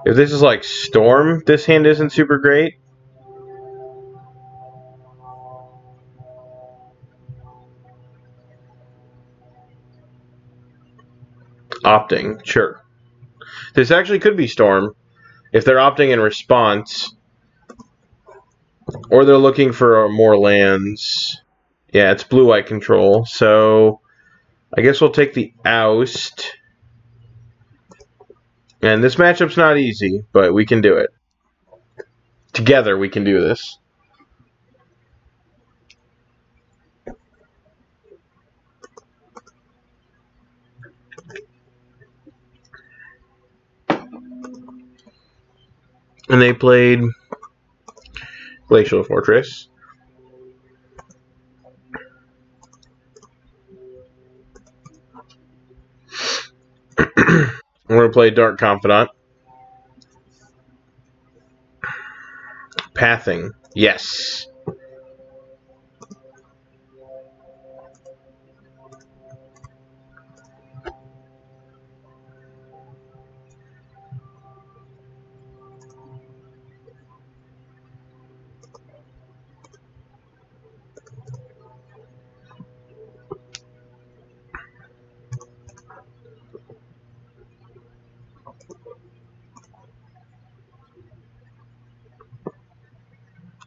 If this is like Storm, this hand isn't super great. Opting, sure. This actually could be Storm. If they're opting in response. Or they're looking for more lands. Yeah, it's blue-white control. So, I guess we'll take the Oust. And this matchup's not easy, but we can do it. Together, we can do this. And they played Glacial Fortress. We're going to play Dark Confidant. Pathing. Yes.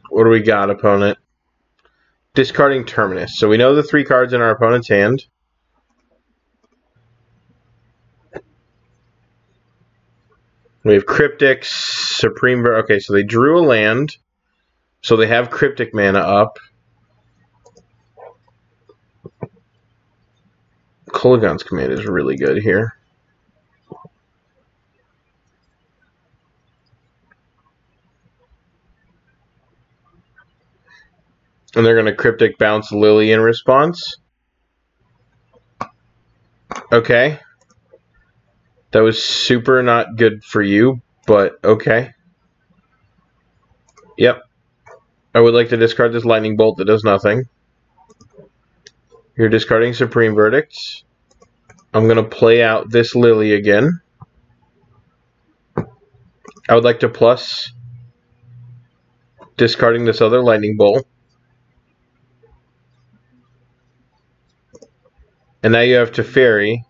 What do we got, opponent? Discarding Terminus. So we know the 3 cards in our opponent's hand. We have Cryptics, Supreme... Okay, so they drew a land. So they have Cryptic mana up. Kolaghan's command is really good here. And they're going to Cryptic bounce Lily in response. Okay. That was super not good for you, but okay. Yep. I would like to discard this Lightning Bolt that does nothing. You're discarding Supreme Verdict. I'm going to play out this Lily again. I would like to plus discarding this other Lightning Bolt. And now you have Teferi,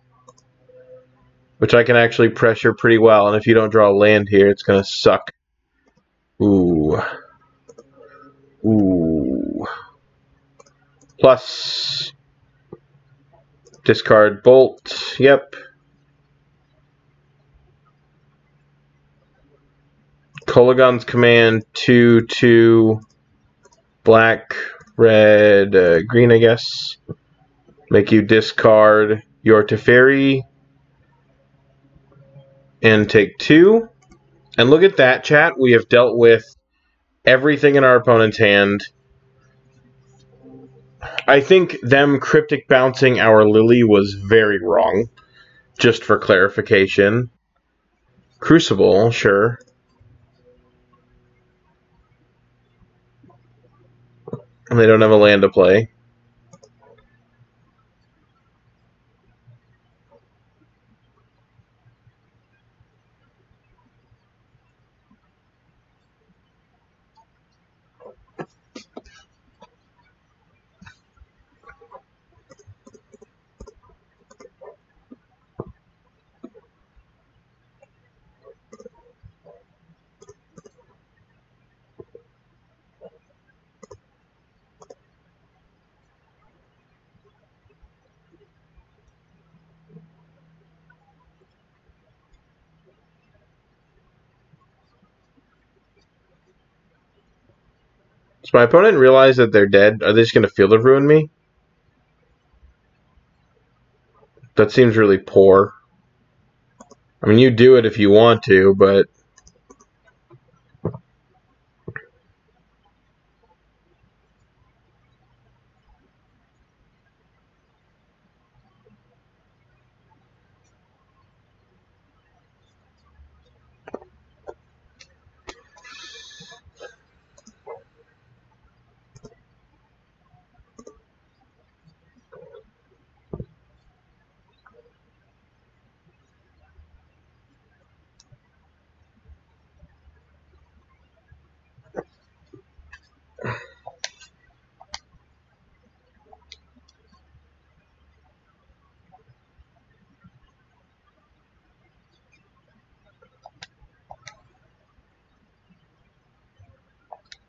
which I can actually pressure pretty well. And if you don't draw a land here, it's going to suck. Ooh. Ooh. Plus Discard Bolt. Yep. Kolaghan's Command 2/2 black, red, green, I guess. Make you discard your Teferi and take 2. And look at that, chat. We have dealt with everything in our opponent's hand. I think them cryptic bouncing our Lily was very wrong. Just for clarification. Crucible, sure. And they don't have a land to play. Does my opponent realize that they're dead? Are they just going to Field of Ruin me? That seems really poor. I mean, you do it if you want to, but...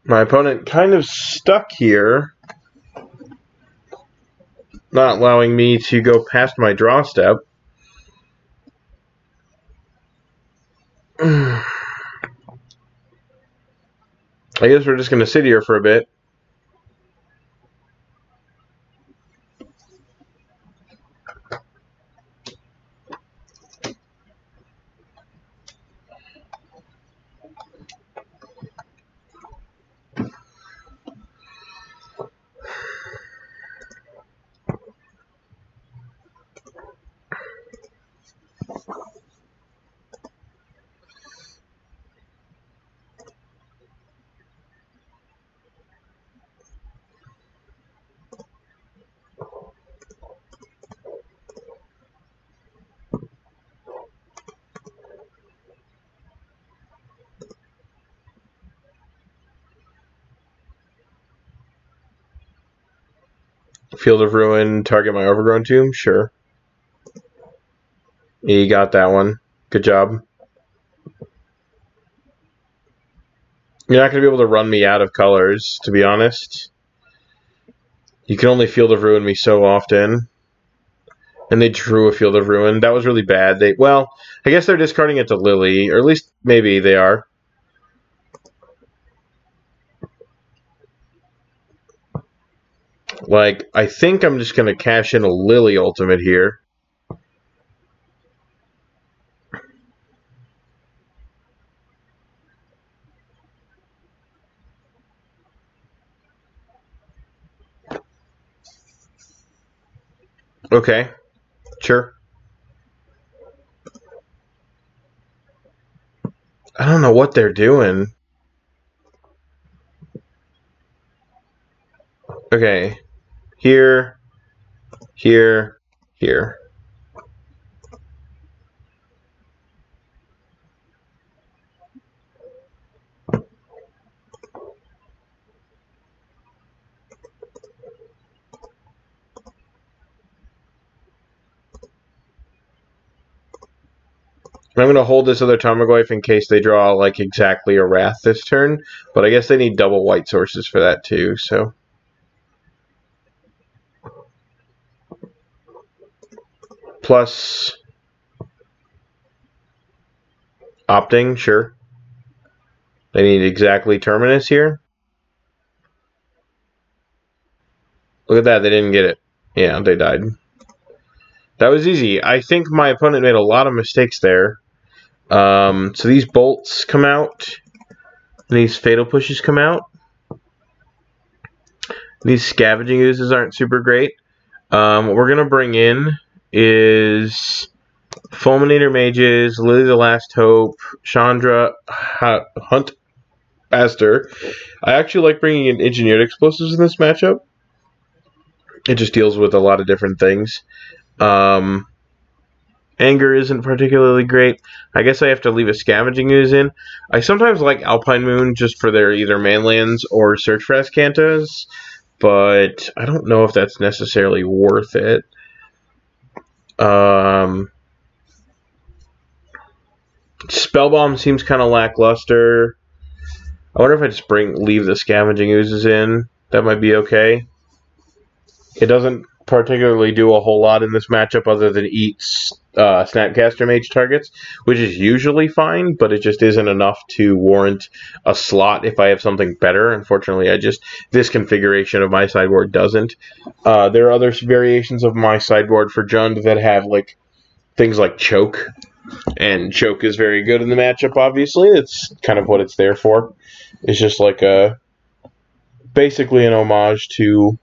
My opponent kind of stuck here, not allowing me to go past my draw step. I guess we're just going to sit here for a bit. Field of Ruin, target my Overgrown Tomb? Sure. You got that one. Good job. You're not going to be able to run me out of colors, to be honest. You can only Field of Ruin me so often. And they drew a Field of Ruin. That was really bad. Well, I guess they're discarding it to Lily, or at least maybe they are. Like, I think I'm just going to cash in a Lily ultimate here. Okay, sure. I don't know what they're doing. Okay, here, here, here. I'm going to hold this other Tarmogoyf in case they draw, like, exactly a Wrath this turn. But I guess they need double white sources for that, too, so... plus opting, sure. They need exactly Terminus here. Look at that, they didn't get it. Yeah, they died. That was easy. I think my opponent made a lot of mistakes there. So these bolts come out. These fatal pushes come out. These scavenging oozes aren't super great. What we're going to bring in is Fulminator Mages, Lily the Last Hope, Chandra, Huntmaster. I actually like bringing in Engineered Explosives in this matchup. It just deals with a lot of different things. Anger isn't particularly great. I guess I have to leave a Scavenging Ooze in. I sometimes like Alpine Moon just for their either manlands or Search for Azcantas, but I don't know if that's necessarily worth it. Spellbomb seems kind of lackluster. I wonder if I just leave the Scavenging Oozes in. That might be okay. It doesn't particularly do a whole lot in this matchup other than eat Snapcaster Mage targets, which is usually fine, but it just isn't enough to warrant a slot if I have something better. Unfortunately, this configuration of my sideboard doesn't. There are other variations of my sideboard for Jund that have things like Choke, and Choke is very good in the matchup, obviously. It's kind of what it's there for. It's just basically an homage to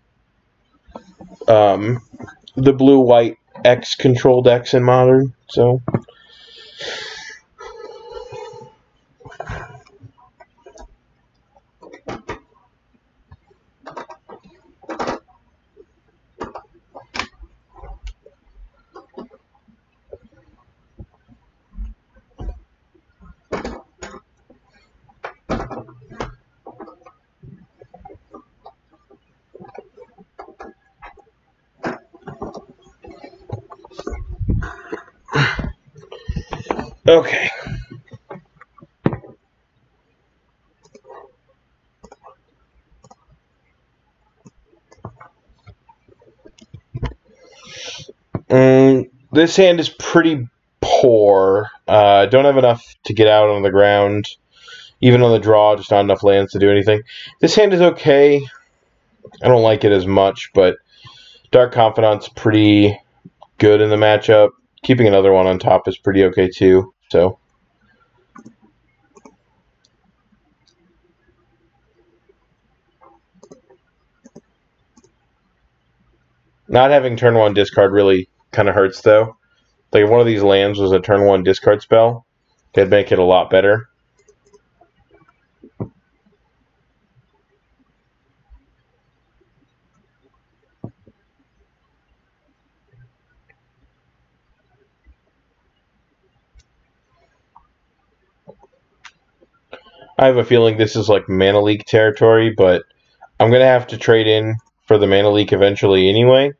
the blue-white X control decks in Modern, so... Okay. This hand is pretty poor. Don't have enough to get out on the ground. Even on the draw, just not enough lands to do anything. This hand is okay. I don't like it as much, but Dark Confidant's pretty good in the matchup. Keeping another one on top is pretty okay too. So, not having turn 1 discard really kind of hurts though. Like if one of these lands was a turn 1 discard spell, it'd make it a lot better. I have a feeling this is like Mana Leak territory, but I'm going to have to trade in for the Mana Leak eventually anyway.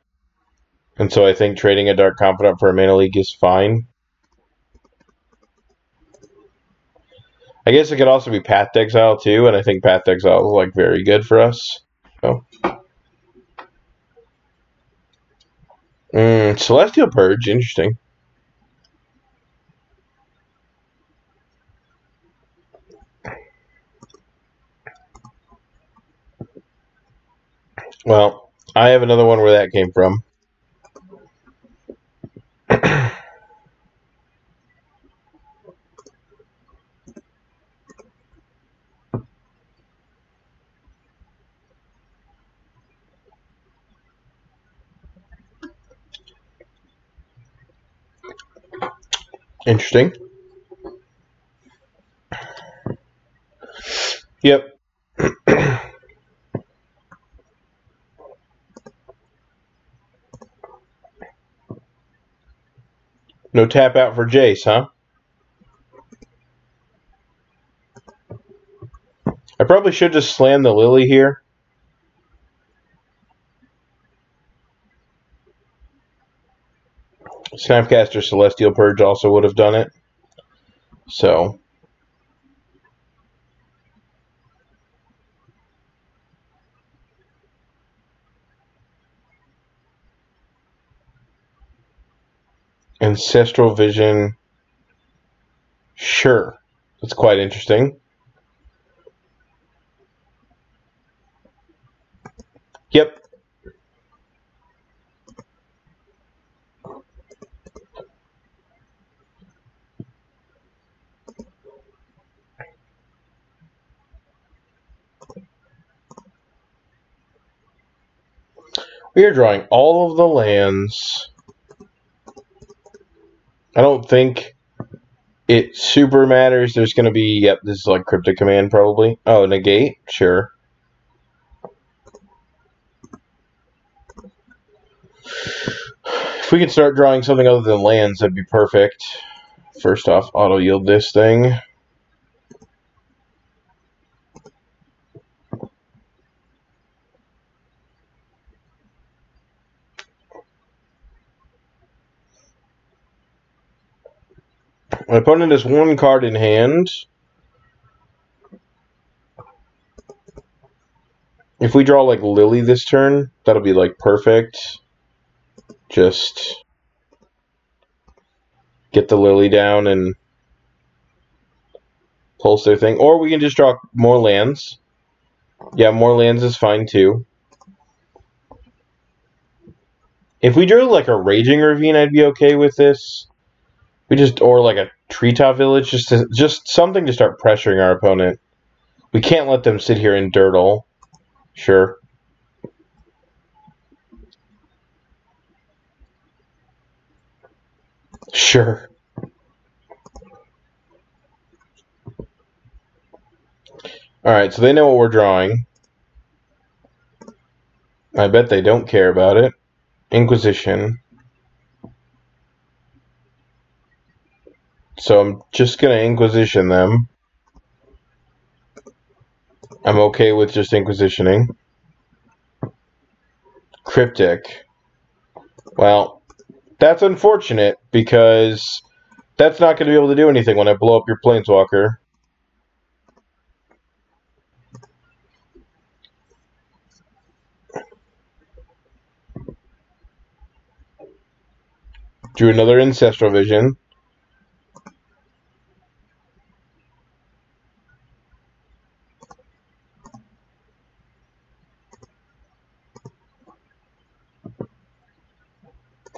And so I think trading a Dark Confidant for a Mana Leak is fine. I guess it could also be Path to Exile too, and I think Path to Exile is very good for us. So. Celestial Purge, interesting. Well, I have another one where that came from. Interesting. Yep. No tap out for Jace, huh? I probably should just slam the Lily here. Snapcaster Celestial Purge also would have done it. So. Ancestral Vision. Sure. That's quite interesting. Yep. We are drawing all of the lands. I don't think it super matters. There's going to be, yep, this is like Cryptic Command probably. Oh, negate? Sure. If we could start drawing something other than lands, that'd be perfect. First off, auto-yield this thing. My opponent has one card in hand. If we draw like Lily this turn, that'll be like perfect. Just get the Lily down and pulse their thing. Or we can just draw more lands. Yeah, more lands is fine too. If we drew like a Raging Ravine, I'd be okay with this. Or like a Treetop Village, just something to start pressuring our opponent. We can't let them sit here and dirtle. Sure. Sure. Alright, so they know what we're drawing. I bet they don't care about it. Inquisition. So I'm just going to Inquisition them. I'm okay with just Inquisitioning. Cryptic. Well, that's unfortunate because that's not going to be able to do anything when I blow up your Planeswalker. Drew another Ancestral Vision.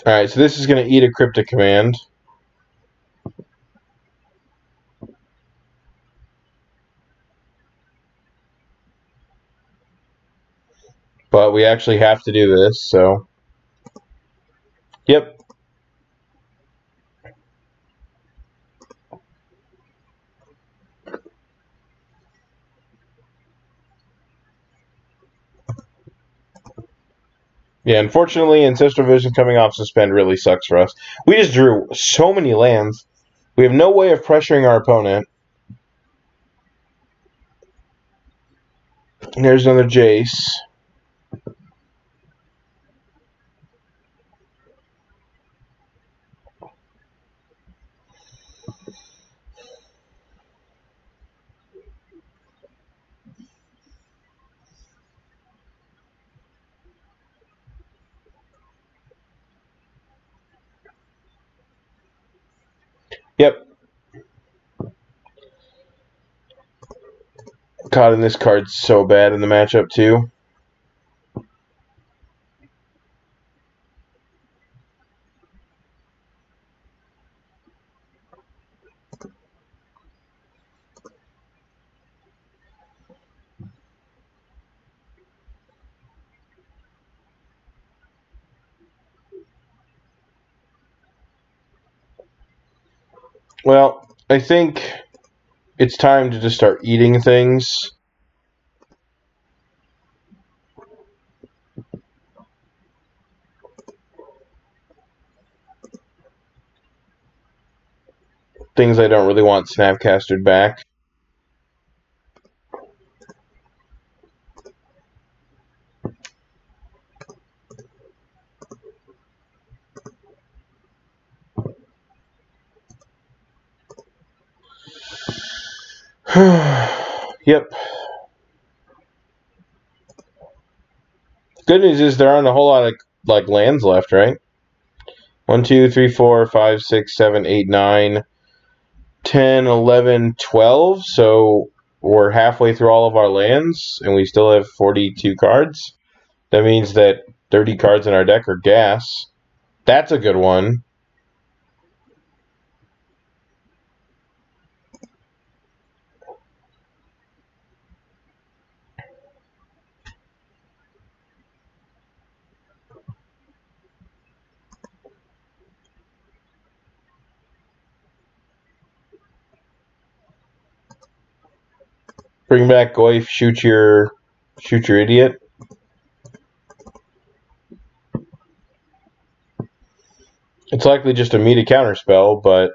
Alright, so this is going to eat a Cryptic Command. But we actually have to do this, so... Yep. Yeah, unfortunately, Ancestral Vision coming off suspend really sucks for us. We just drew so many lands. We have no way of pressuring our opponent. And there's another Jace. Yep. God, and this card's so bad in the matchup, too. Well, I think it's time to just start eating things. Things I don't really want Snapcastered back. Yep. Good news is there aren't a whole lot of like lands left, right? 1, 2, 3, 4, 5, 6, 7, 8, 9, 10, 11, 12. So we're halfway through all of our lands, and we still have 42 cards. That means that 30 cards in our deck are gas. That's a good one. Bring back Goyf, shoot your idiot. It's likely just a meter counterspell, but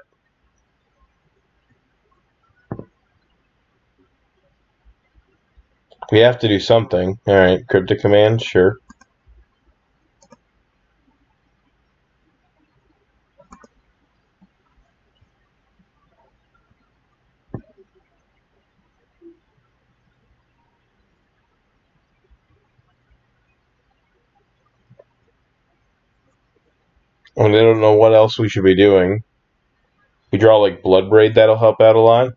we have to do something. Alright, Cryptic Command, sure. And I don't know what else we should be doing. We draw like Bloodbraid, that'll help out a lot.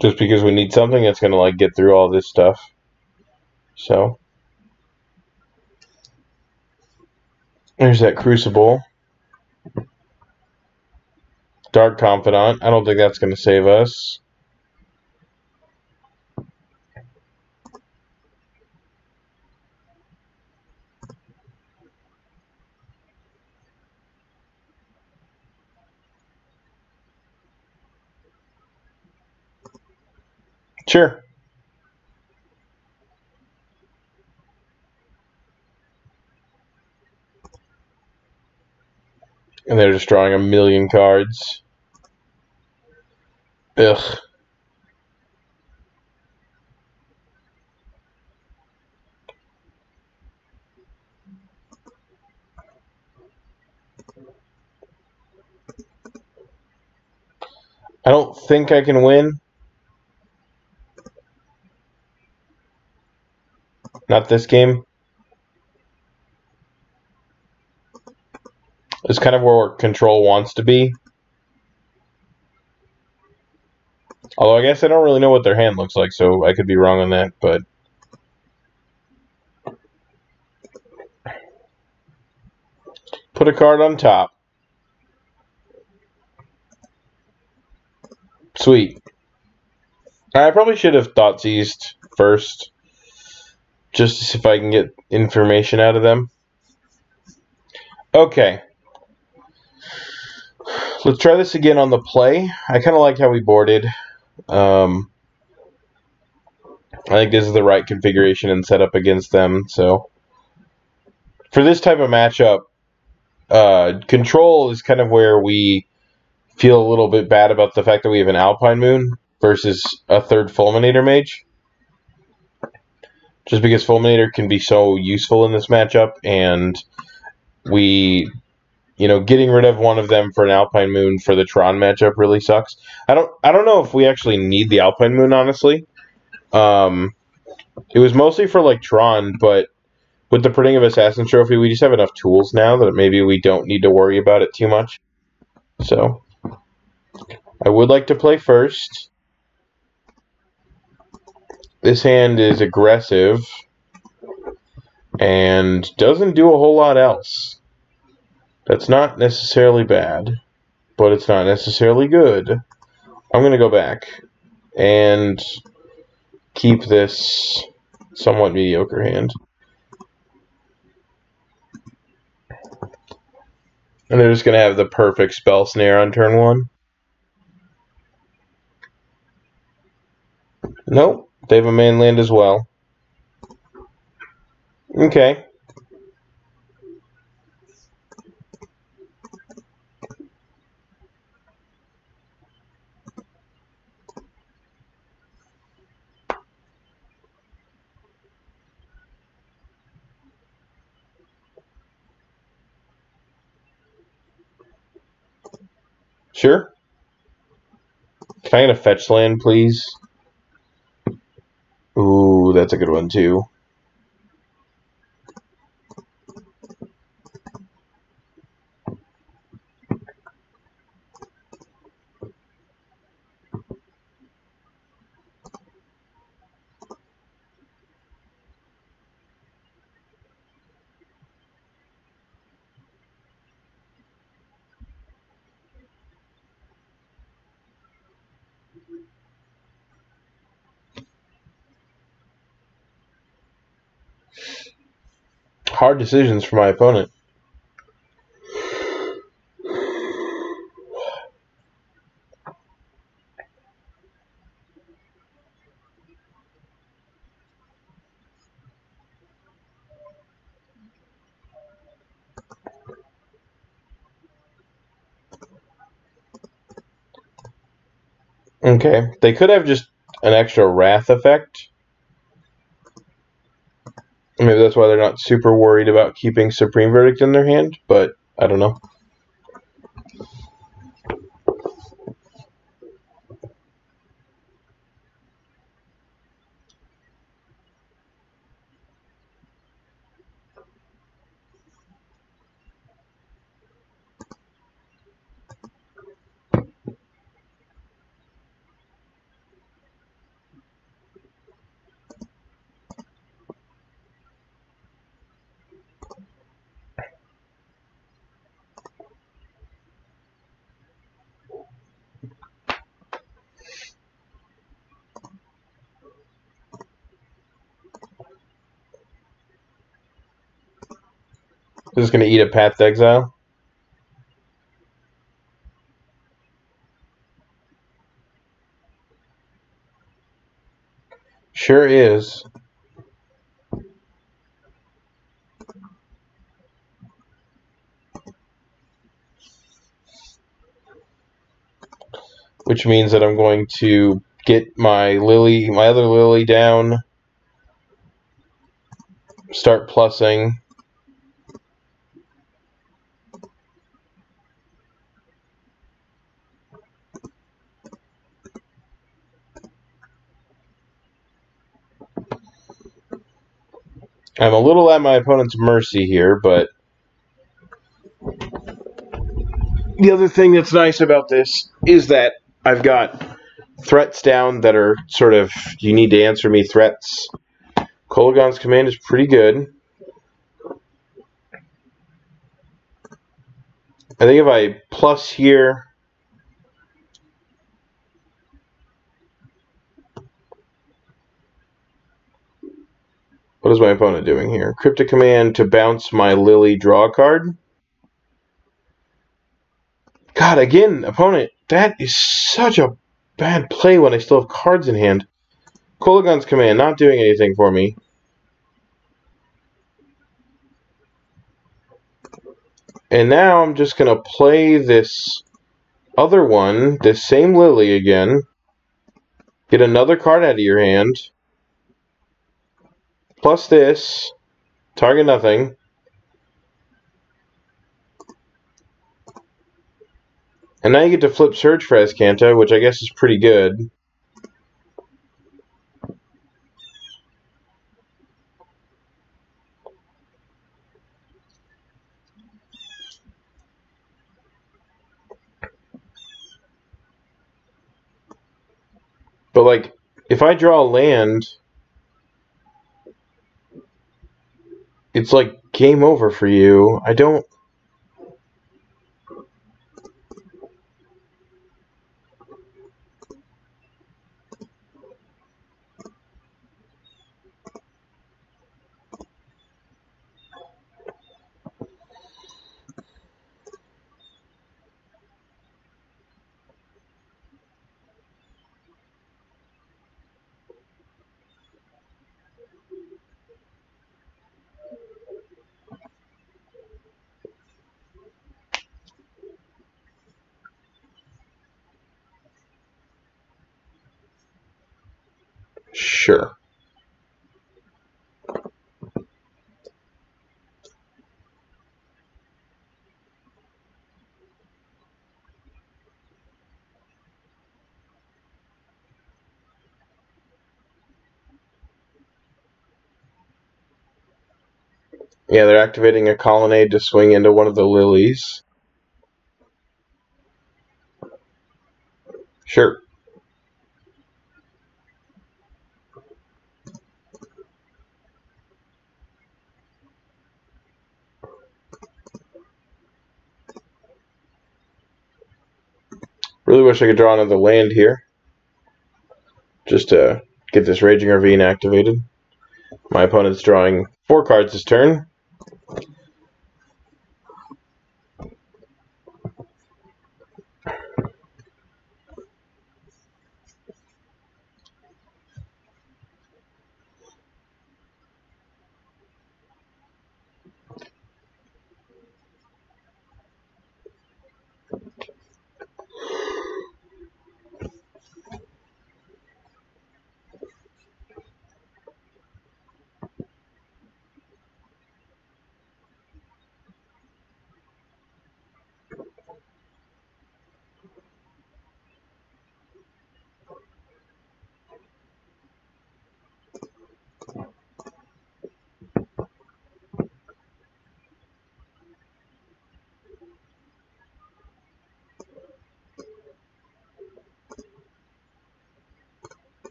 Just because we need something that's gonna like get through all this stuff. So there's that Crucible. Dark Confidant. I don't think that's gonna save us. Sure. And they're just drawing a million cards. Ugh. I don't think I can win. Not this game. It's kind of where Control wants to be. Although I guess I don't really know what their hand looks like, so I could be wrong on that, but put a card on top. Sweet. I probably should have Thoughtseized first, just to see if I can get information out of them. Okay. Let's try this again on the play. I kind of like how we boarded. I think this is the right configuration and setup against them. So for this type of matchup, Control is kind of where we feel a little bit bad about the fact that we have an Alpine Moon versus a third Fulminator Mage. Just because Fulminator can be so useful in this matchup, and we, getting rid of one of them for an Alpine Moon for the Tron matchup really sucks. I don't know if we actually need the Alpine Moon, honestly. It was mostly for like Tron, but with the printing of Assassin's Trophy, we just have enough tools now that maybe we don't need to worry about it too much. So I would like to play first. This hand is aggressive and doesn't do a whole lot else. That's not necessarily bad, but it's not necessarily good. I'm going to go back and keep this somewhat mediocre hand. And they're just going to have the perfect spell snare on turn 1. Nope, they have a main land as well. Okay. Sure. Can I get a fetch land, please? Ooh, that's a good one, too. Hard decisions for my opponent. Okay, they could have just an extra Wrath effect. Maybe that's why they're not super worried about keeping Supreme Verdict in their hand, but I don't know. Is this going to eat a Path to Exile? Sure is. Which means that I'm going to get my other Lily down, start plussing. I'm a little at my opponent's mercy here, but the other thing that's nice about this is that I've got threats down that are sort of, you need to answer me threats. Kolaghan's command is pretty good. I think if I plus here, what is my opponent doing here? Cryptic command to bounce my Lily draw card. God, again, opponent, that is such a bad play when I still have cards in hand. Kolaghan's command, not doing anything for me. And now I'm just going to play this other one, this same Lily again. Get another card out of your hand. Plus this. Target nothing. And now you get to flip Surge for Azcanta, which I guess is pretty good. But, like, if I draw a land, it's like game over for you. I don't... Sure. Yeah, they're activating a colonnade to swing into one of the lilies. Sure. Really wish I could draw another land here, just to get this Raging Ravine activated. My opponent's drawing 4 cards this turn.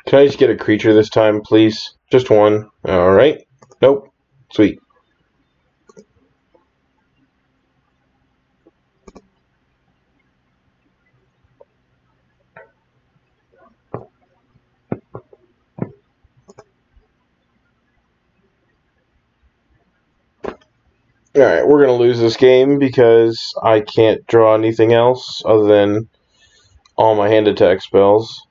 Can I just get a creature this time, please? Just one. Alright. Nope. Sweet. Alright, we're going to lose this game because I can't draw anything else other than all my hand attack spells.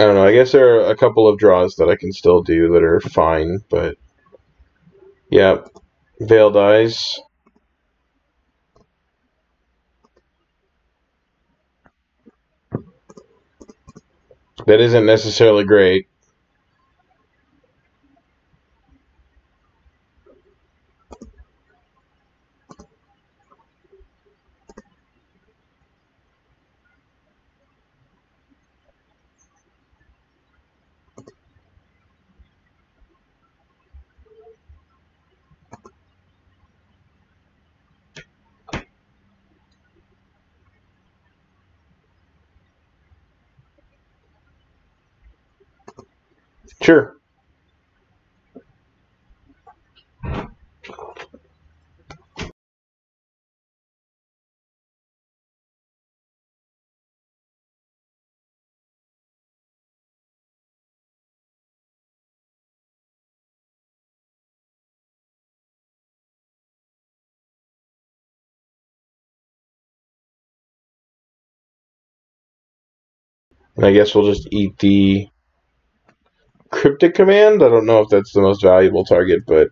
I don't know, I guess there are a couple of draws that I can still do that are fine, but yeah. Veiled Eyes. That isn't necessarily great. Sure. And I guess we'll just eat the Cryptic Command. I don't know if that's the most valuable target, but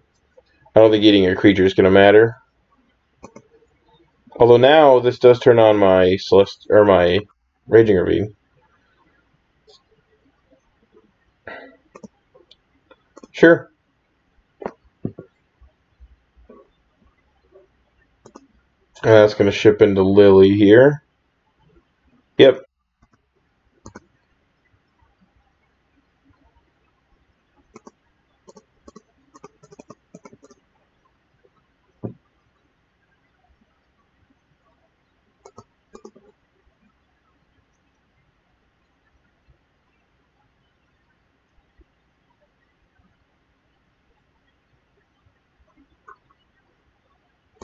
I don't think eating a creature is going to matter. Although now this does turn on my my Raging Ravine. Sure. And that's going to ship into Lily here. Yep.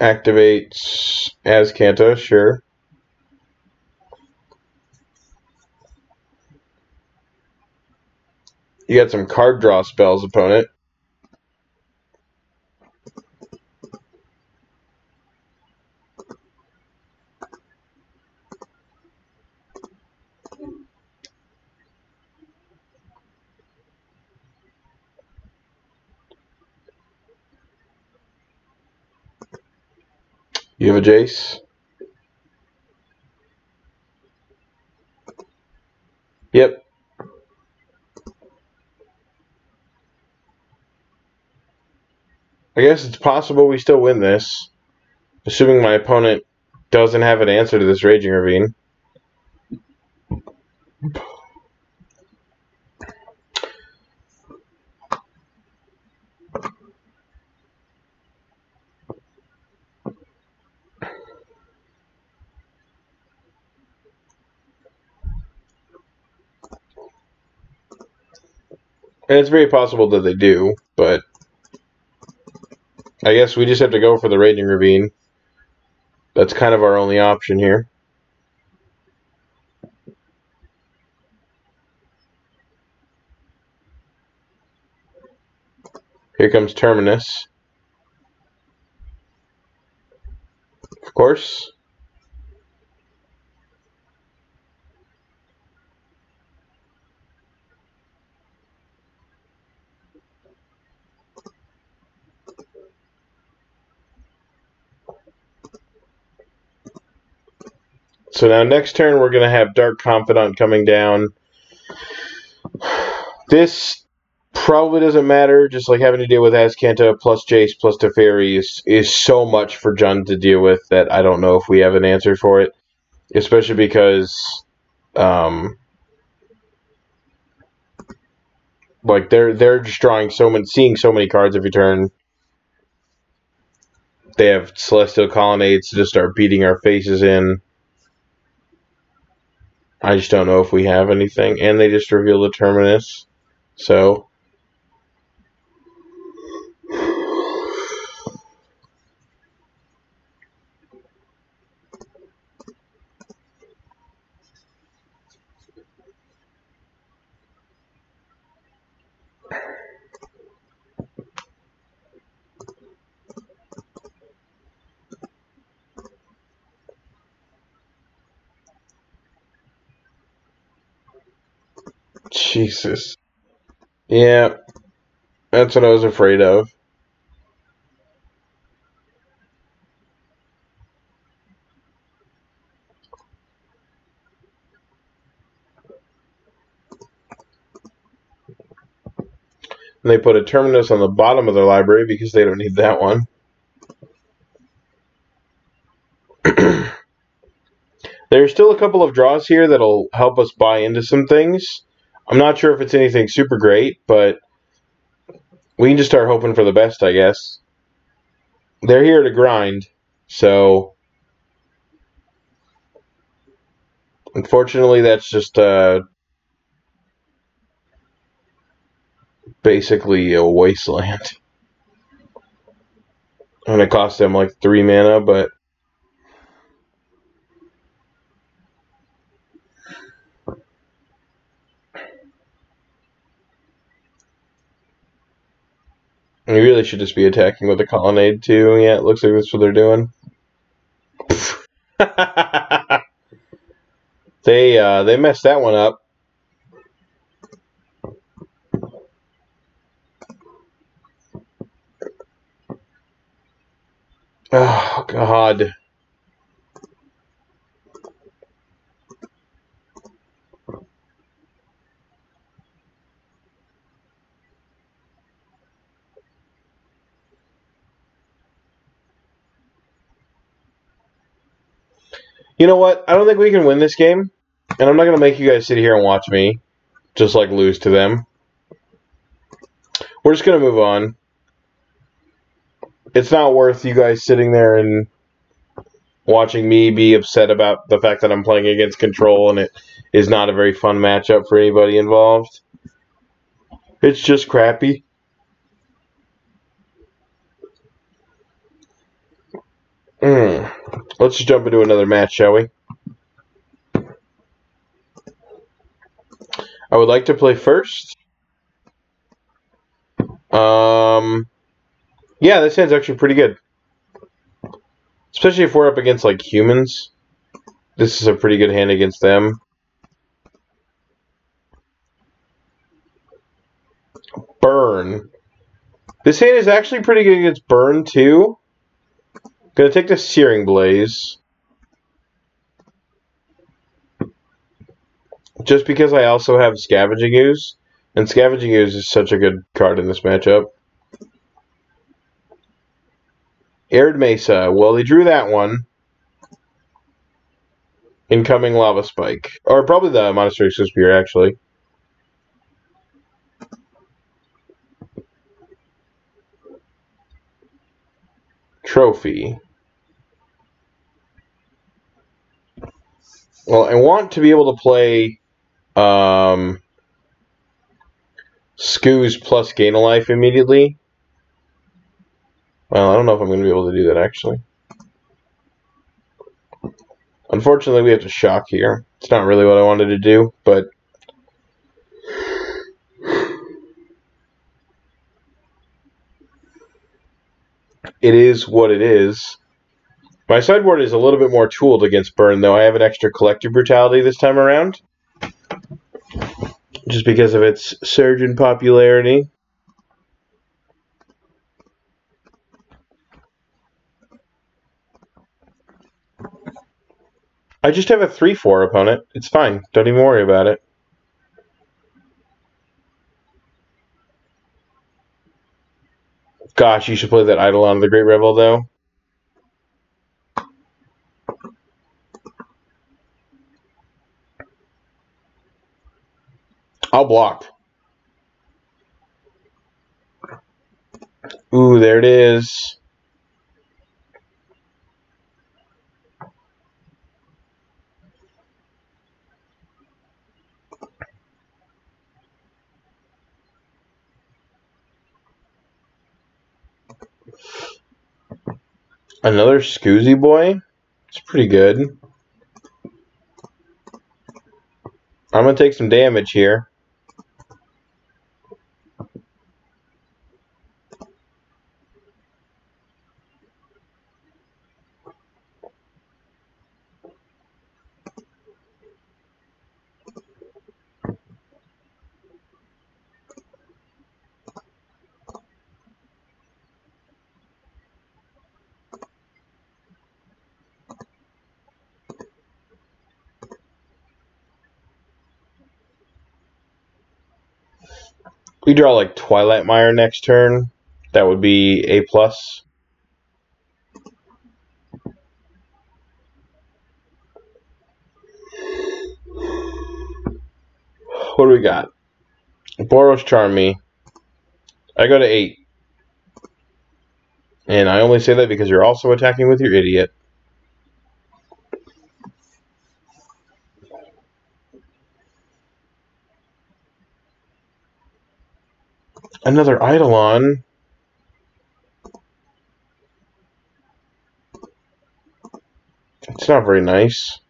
Activates Azcanta, sure. You got some card draw spells, opponent. You have a Jace? Yep. I guess it's possible we still win this, assuming my opponent doesn't have an answer to this Raging Ravine. And it's very possible that they do, but I guess we just have to go for the Raging Ravine. That's kind of our only option here. Here comes Terminus. Of course. So now next turn we're going to have Dark Confidant coming down. This probably doesn't matter, just like having to deal with Azcanta plus Jace plus Teferi is so much for Jund to deal with that I don't know if we have an answer for it. Especially because like they're just drawing seeing so many cards every turn. They have Celestial Colonnades to just start beating our faces in. I just don't know if we have anything. And they just revealed the Terminus. So Jesus. Yeah, that's what I was afraid of. And they put a Terminus on the bottom of their library because they don't need that one. There's still a couple of draws here that'll help us buy into some things. I'm not sure if it's anything super great, but we can just start hoping for the best, I guess. They're here to grind, so unfortunately that's just basically a wasteland. And it cost them like 3 mana, but we really should just be attacking with a Colonnade too. Yeah, it looks like that's what they're doing. They messed that one up. Oh, God. You know what? I don't think we can win this game. And I'm not going to make you guys sit here and watch me just, like, lose to them. We're just going to move on. It's not worth you guys sitting there and watching me be upset about the fact that I'm playing against Control and it is not a very fun matchup for anybody involved. It's just crappy. Let's jump into another match, shall we? I would like to play first. Yeah, this hand's actually pretty good. Especially if we're up against, like, humans. This is a pretty good hand against them. Burn. This hand is actually pretty good against Burn, too. Gonna take the Searing Blaze. Just because I also have Scavenging Ooze. And Scavenging Ooze is such a good card in this matchup. Arid Mesa. Well, they drew that one. Incoming Lava Spike. Or probably the Monastery Spear, actually. Trophy. Well, I want to be able to play Scooze plus Gain a Life immediately. Well, I don't know if I'm going to be able to do that, actually. Unfortunately, we have to shock here. It's not really what I wanted to do, but it is what it is. My sideboard is a little bit more tooled against burn, though. I have an extra Collective Brutality this time around. Just because of its surge in popularity. I just have a 3/4 opponent. It's fine. Don't even worry about it. Gosh, you should play that Eidolon of the Great Revel, though. I'll block. Ooh, there it is. Another Scoozy Boy? It's pretty good. I'm going to take some damage here. We draw like Twilight Mire next turn. That would be A+. What do we got? Boros Charm me. I go to 8. And I only say that because you're also attacking with your idiot. Another Eidolon. It's not very nice.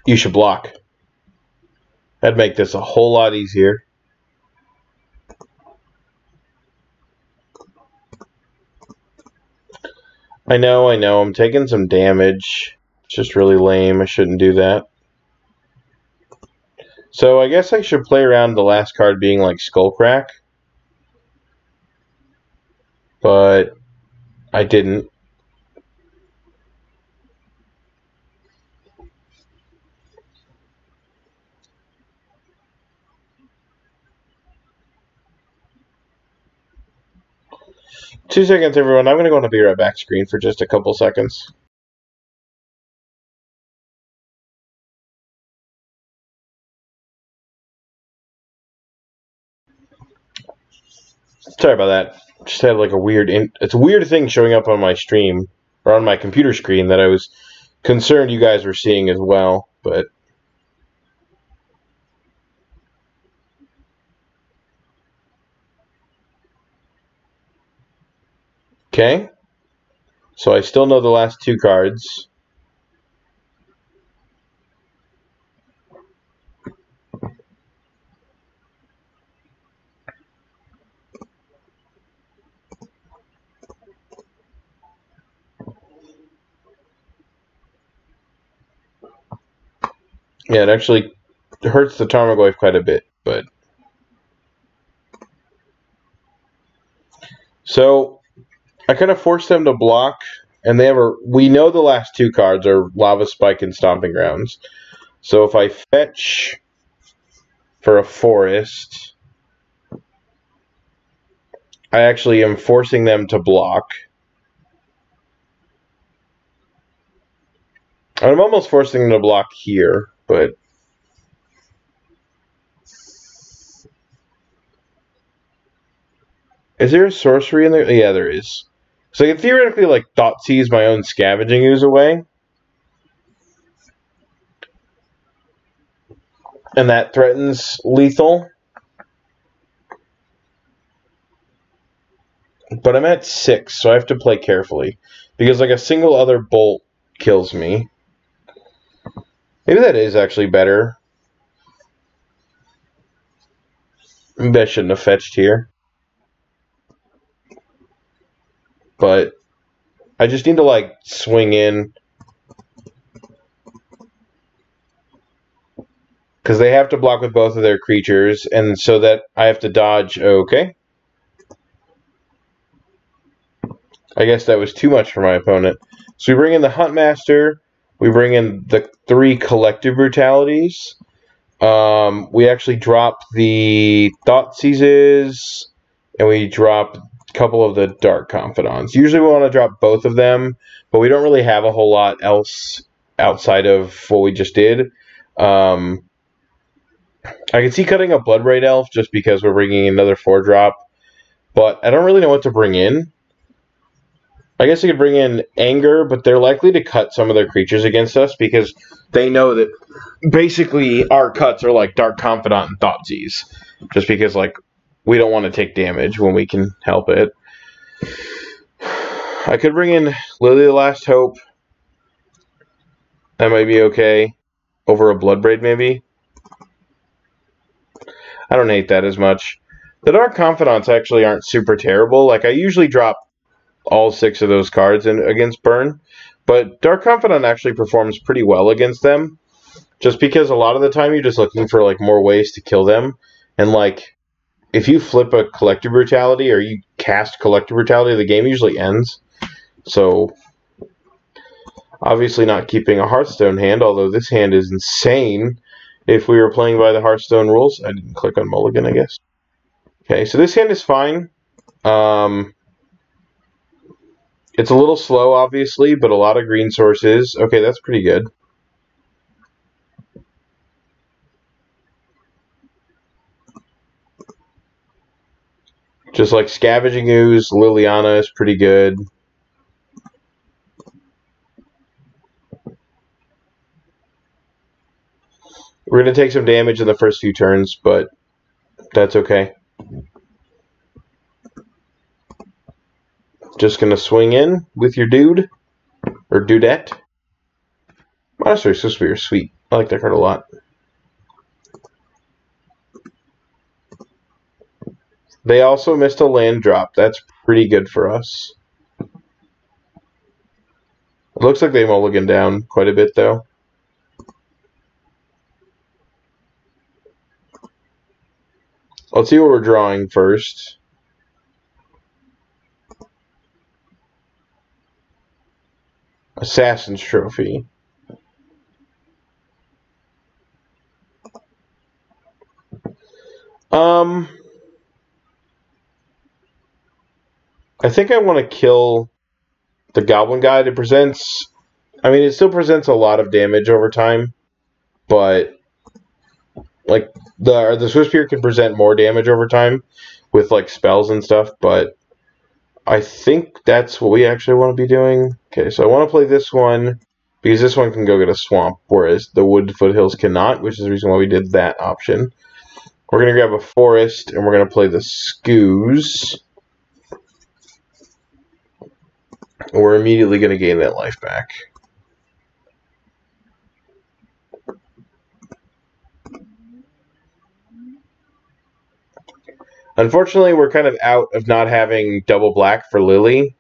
You should block. That'd make this a whole lot easier. I know, I'm taking some damage. It's just really lame. I shouldn't do that. So I guess I should play around the last card being like Skullcrack. But I didn't. Two seconds, everyone. I'm going to go on a Be Right Back screen for just a couple seconds. Sorry about that. Just had like a weird... It's a weird thing showing up on my stream, or on my computer screen, that I was concerned you guys were seeing as well, but... Okay. So I still know the last two cards. Yeah, it actually hurts the Tarmogoyf quite a bit, but... So, I kind of forced them to block, and we know the last two cards are Lava Spike and Stomping Grounds. So if I fetch for a forest, I actually am forcing them to block. I'm almost forcing them to block here, but is there a sorcery in there? Yeah, there is. So I can theoretically like Thoughtseize my own Scavenging Ooze away. And that threatens lethal. But I'm at 6, so I have to play carefully. Because like a single other bolt kills me. Maybe that is actually better. Maybe I shouldn't have fetched here. But I just need to like swing in. Because they have to block with both of their creatures, and so that I have to dodge. Okay. I guess that was too much for my opponent. So we bring in the Huntmaster. We bring in the 3 Collective Brutalities. We actually drop the Thoughtseizes, and we drop a couple of the Dark Confidants. Usually we want to drop both of them, but we don't really have a whole lot else outside of what we just did. I can see cutting a Bloodbraid Elf just because we're bringing another 4-drop, but I don't really know what to bring in. I guess I could bring in Anger, but they're likely to cut some of their creatures against us because they know that basically our cuts are like Dark Confidant and Thoughtseize, just because like we don't want to take damage when we can help it. I could bring in Lily the Last Hope. That might be okay. Over a Bloodbraid maybe. I don't hate that as much. The Dark Confidants actually aren't super terrible. Like I usually drop all 6 of those cards against burn, but Dark Confidant actually performs pretty well against them, just because a lot of the time you're just looking for like more ways to kill them, and like if you flip a Collective Brutality or you cast Collective Brutality, the game usually ends. So obviously not keeping a Hearthstone hand, although this hand is insane. If we were playing by the Hearthstone rules, I didn't click on Mulligan, I guess. Okay, so this hand is fine. It's a little slow, obviously, but a lot of green sources. Okay, that's pretty good. Just like Scavenging Ooze, Liliana is pretty good. We're going to take some damage in the first few turns, but that's okay. Just going to swing in with your dude, or dudette. Monastery Suspicious are sweet. I like that card a lot. They also missed a land drop. That's pretty good for us. It looks like they mulligan down quite a bit, though. Let's see what we're drawing first. Assassin's Trophy. I think I want to kill the Goblin Guide. It presents... I mean, it still presents a lot of damage over time, but like the Swiss Spear can present more damage over time with like spells and stuff, but I think that's what we actually want to be doing. Okay, so I want to play this one because this one can go get a swamp, whereas the Wooded Foothills cannot, which is the reason why we did that option. We're going to grab a forest, and we're going to play the Scooze. We're immediately going to gain that life back. Unfortunately, we're kind of out of not having double black for Lily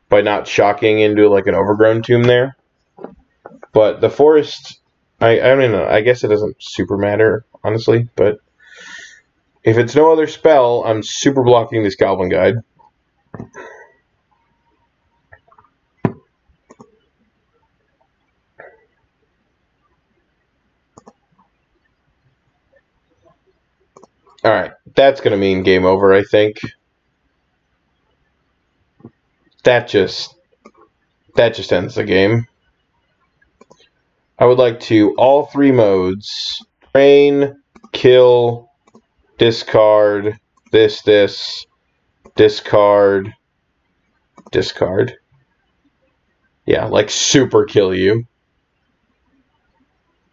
by not shocking into like an Overgrown Tomb there. But the forest, I don't know, I guess it doesn't super matter, honestly. But if it's no other spell, I'm super blocking this Goblin Guide. Alright, that's going to mean game over, I think. That just ends the game. I would like to all 3 modes. Train, kill, discard, this, discard, discard. Yeah, like super kill you.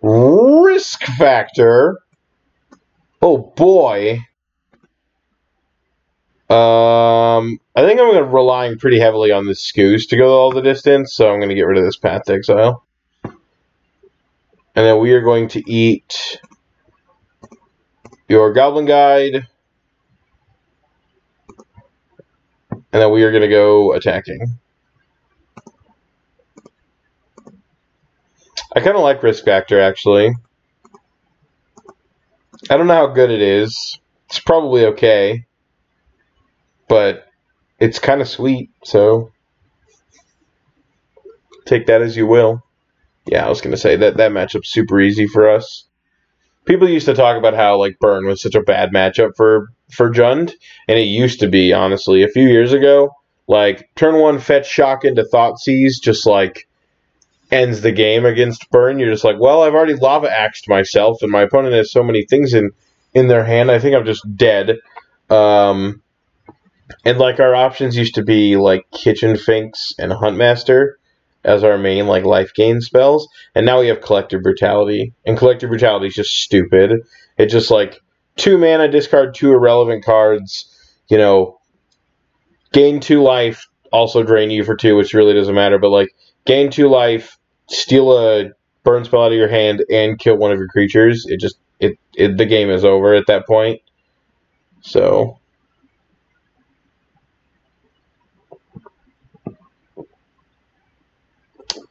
Risk factor. Oh boy. I think I'm relying pretty heavily on this Scooze to go all the distance, so I'm going to get rid of this Path to Exile. And then we are going to eat your Goblin Guide. And then we are going to go attacking. I kind of like Risk Factor, actually. I don't know how good it is. It's probably okay. But it's kind of sweet, so take that as you will. Yeah, I was going to say that matchup's super easy for us. People used to talk about how like Burn was such a bad matchup for Jund, and it used to be, honestly. A few years ago, like turn 1 fetch shock into Thoughtseize just like ends the game against Burn. You're just like, well, I've already lava axed myself, and my opponent has so many things in their hand. I think I'm just dead. And like our options used to be like Kitchen Finks and Huntmaster as our main like life gain spells, and now we have Collective Brutality, and Collective Brutality is just stupid. It's just like 2 mana, discard 2 irrelevant cards, you know, gain 2 life, also drain you for 2, which really doesn't matter, but like gain 2 life, steal a burn spell out of your hand, and kill one of your creatures. The game is over at that point. So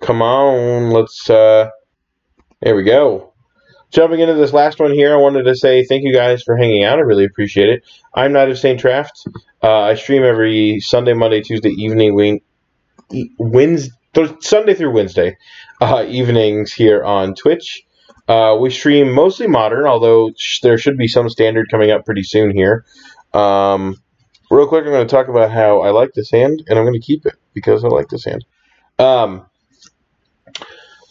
come on, let's, there we go. Jumping into this last one here, I wanted to say thank you guys for hanging out. I really appreciate it. I'm Knight of St. Traft. I stream every Sunday, Monday, Tuesday evening, Sunday through Wednesday evenings here on Twitch. We stream mostly Modern, although there should be some Standard coming up pretty soon here. Real quick, I'm going to talk about how I like this hand, and I'm going to keep it because I like this hand.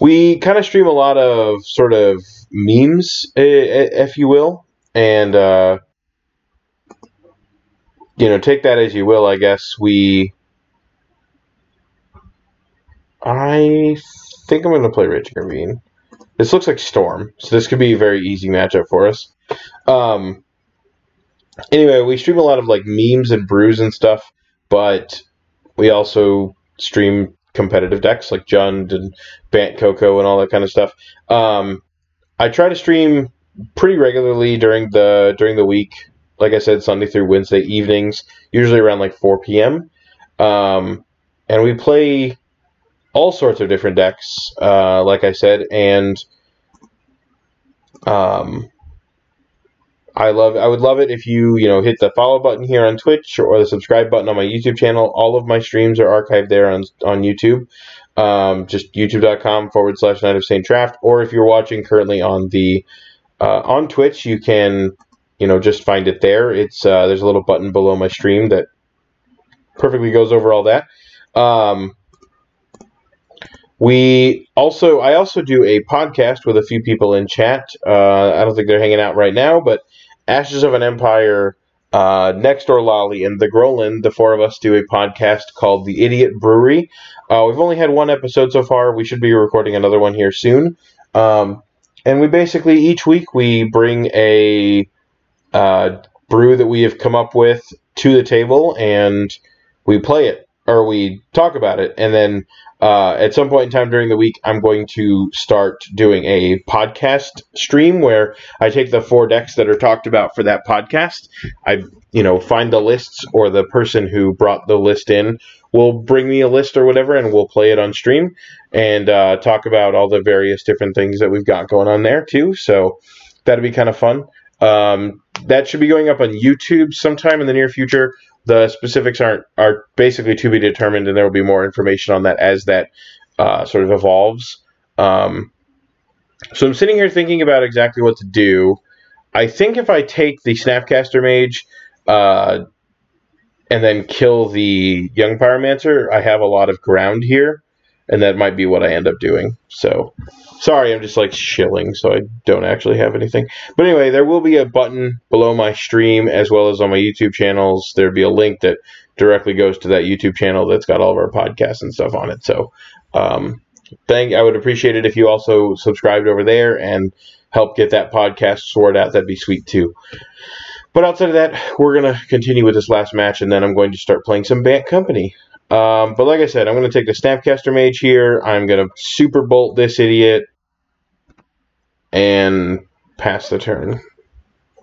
We kind of stream a lot of sort of memes, if you will, and, you know, take that as you will, I guess. I think I'm going to play Raging Ravine. This looks like Storm, so this could be a very easy matchup for us. Anyway, we stream a lot of, like, memes and brews and stuff, but we also stream competitive decks like Jund and Bant Coco and all that kind of stuff. I try to stream pretty regularly during the week. Like I said, Sunday through Wednesday evenings, usually around like 4 p.m. And we play all sorts of different decks, like I said, and I would love it if you hit the follow button here on Twitch or the subscribe button on my YouTube channel. All of my streams are archived there on YouTube. Just youtube.com/Knight of St. Traft. Or if you're watching currently on on Twitch, you can just find it there. It's there's a little button below my stream that perfectly goes over all that. I also do a podcast with a few people in chat. I don't think they're hanging out right now, but Ashes of an Empire, Next Door Lolly, and the Grolin, the 4 of us do a podcast called The Idiot Brewery. We've only had 1 episode so far. We should be recording another one here soon. And we basically, each week, we bring a brew that we have come up with to the table, and we play it, or we talk about it, and then at some point in time during the week, I'm going to start doing a podcast stream where I take the 4 decks that are talked about for that podcast. I, find the lists, or the person who brought the list in will bring me a list or whatever, and we'll play it on stream and talk about all the various different things that we've got going on there too. So that'll be kind of fun. That should be going up on YouTube sometime in the near future. The specifics are basically to be determined, and there will be more information on that as that sort of evolves. So I'm sitting here thinking about exactly what to do. I think if I take the Snapcaster Mage and then kill the Young Pyromancer, I have a lot of ground here, and that might be what I end up doing. So, sorry, I'm just like shilling, so I don't actually have anything. But anyway, there will be a button below my stream as well as on my YouTube channels. There'll be a link that directly goes to that YouTube channel that's got all of our podcasts and stuff on it. So, I would appreciate it if you also subscribed over there and help get that podcast sorted out. That'd be sweet too. But outside of that, we're going to continue with this last match, and then I'm going to start playing some Bant Company. But like I said, I'm going to take the Snapcaster Mage here. I'm going to Super Bolt this idiot and pass the turn.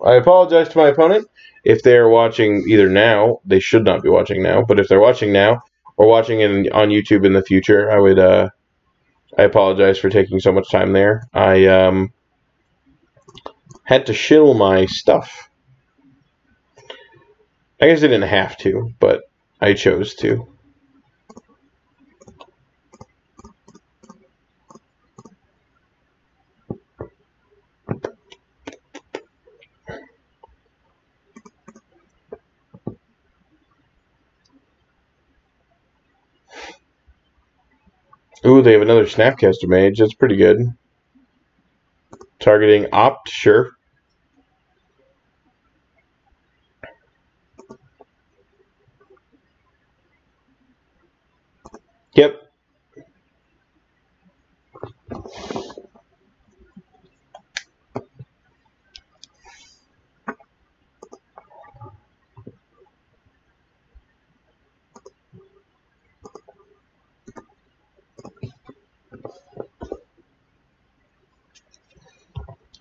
I apologize to my opponent. If they're watching either now, they should not be watching now, but if they're watching now or watching it on YouTube in the future, I apologize for taking so much time there. I had to shill my stuff. I guess I didn't have to, but I chose to. Ooh, they have another Snapcaster Mage. That's pretty good. Targeting Opt, sure. Yep.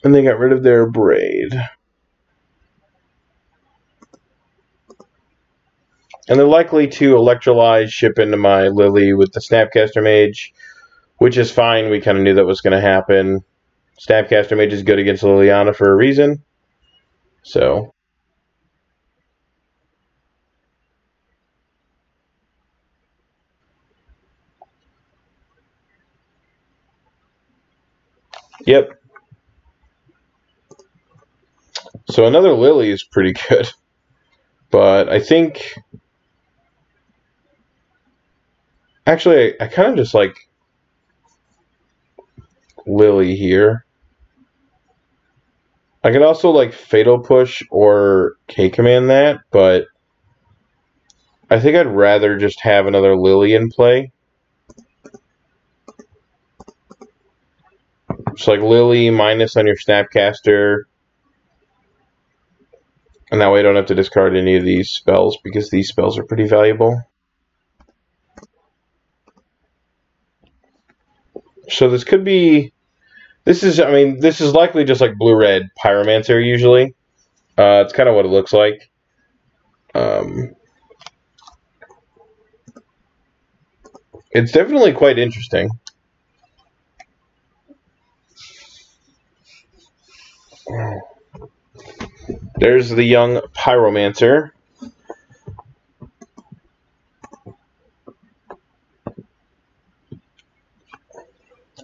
And they got rid of their braid. And they're likely to electrolyze, ship into my Lily with the Snapcaster Mage, which is fine. We kind of knew that was going to happen. Snapcaster Mage is good against Liliana for a reason. So. Yep. So another Lily is pretty good. But I think... Actually, I kind of just like Lily here. I could also like Fatal Push or K-Command that, but I think I'd rather just have another Lily in play. It's like Lily minus on your Snapcaster. And that way I don't have to discard any of these spells because these spells are pretty valuable. So this could be... This is likely just like blue-red Pyromancer usually. It's kind of what it looks like. It's definitely quite interesting. There's the young Pyromancer.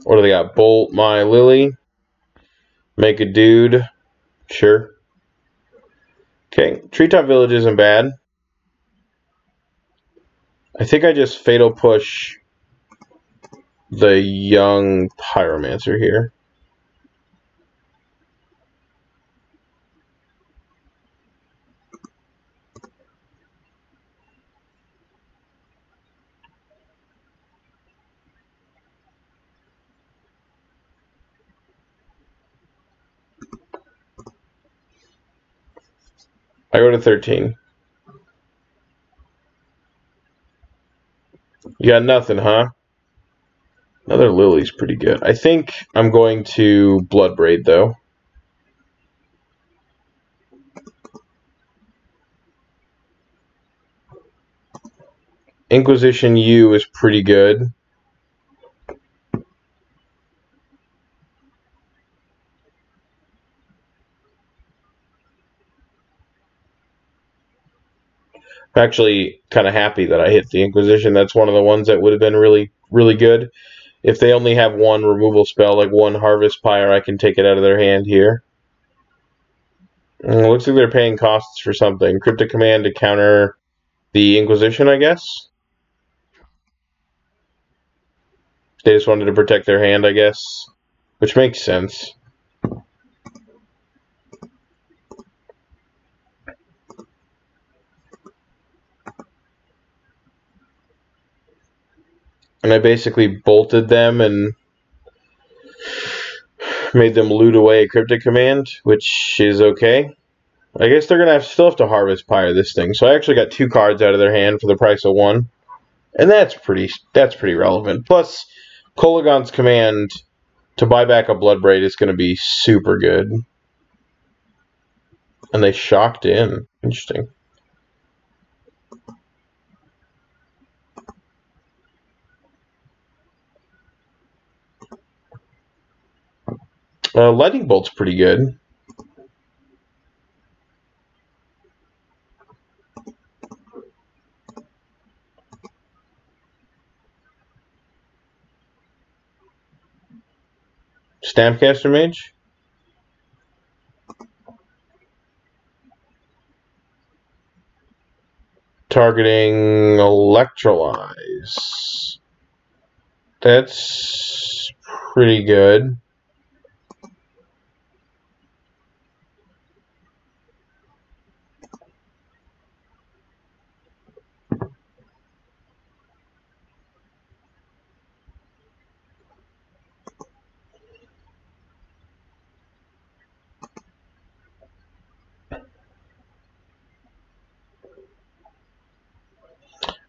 What do they got? Bolt my Lily. Make a dude. Sure. Okay. Treetop Village isn't bad. I think I just Fatal Push the young Pyromancer here. I go to 13. You got nothing, huh? Another Lily's pretty good. I think I'm going to Bloodbraid, though. Inquisition U is pretty good. I'm actually kind of happy that I hit the Inquisition. That's one of the ones that would have been really, really good. If they only have one removal spell, like one Harvest Pyre, I can take it out of their hand here. Looks like they're paying costs for something. Cryptic Command to counter the Inquisition, I guess. They just wanted to protect their hand, I guess. Which makes sense. And I basically bolted them and made them loot away a Cryptic Command, which is okay. I guess they're gonna still have to Harvest Pyre this thing. So I actually got 2 cards out of their hand for the price of 1. And that's pretty relevant. Plus, Kolaghan's command to buy back a Bloodbraid is going to be super good. And they shocked in. Interesting. Lightning Bolt's pretty good. Stampcaster Mage? Targeting Electrolyze. That's pretty good.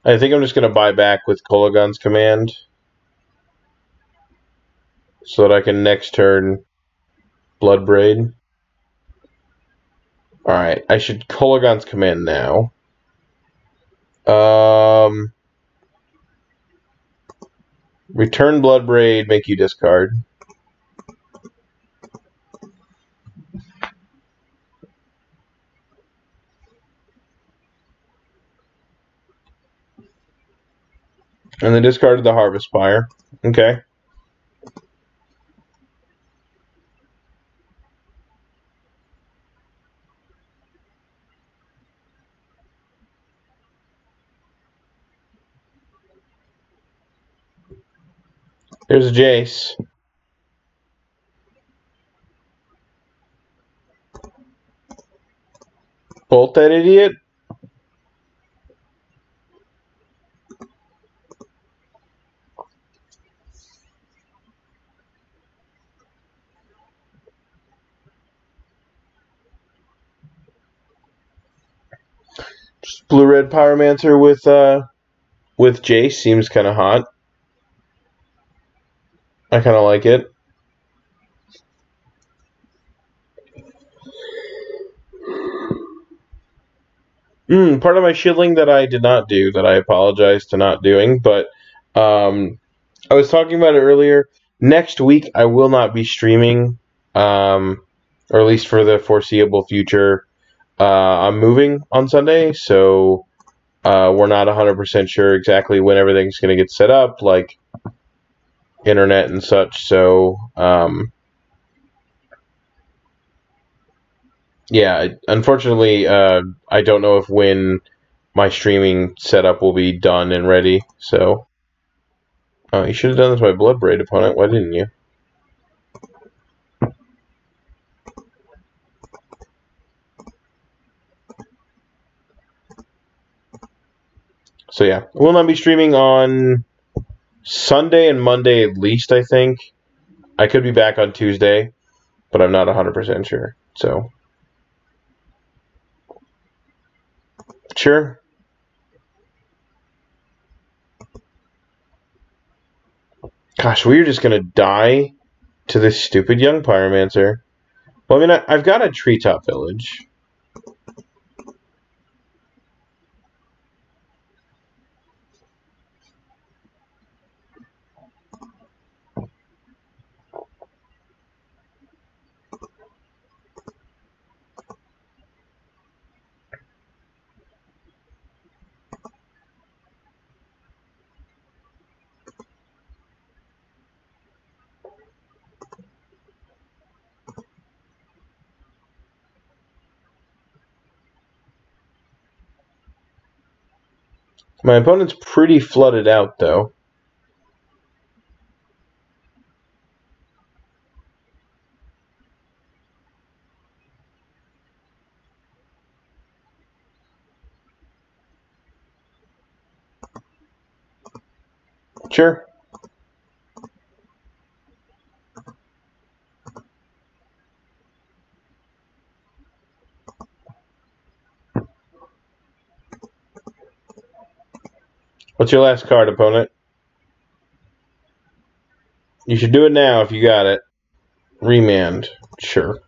I think I'm just going to buy back with Kolaghan's command so that I can next turn Bloodbraid. Alright, I should Kolaghan's command now. Return Bloodbraid, make you discard. And then discarded the Harvest Pyre. Okay. There's a Jace. Bolt that idiot. Just blue-red Pyromancer with Jace seems kind of hot. I kind of like it. Part of my shilling that I did not do, that I apologize to not doing, but I was talking about it earlier. Next week, I will not be streaming, or at least for the foreseeable future. I'm moving on Sunday, so we're not 100% sure exactly when everything's going to get set up, like internet and such. So, yeah, unfortunately, I don't know if when my streaming setup will be done and ready. So, you should have done this by Bloodbraid opponent. Why didn't you? So yeah, we'll not be streaming on Sunday and Monday at least, I think. I could be back on Tuesday, but I'm not 100% sure. So, sure. Gosh, we're just going to die to this stupid young Pyromancer. Well, I mean, I've got a Treetop Village. My opponent's pretty flooded out, though. Sure. What's your last card, opponent? You should do it now if you got it. Remand. Sure.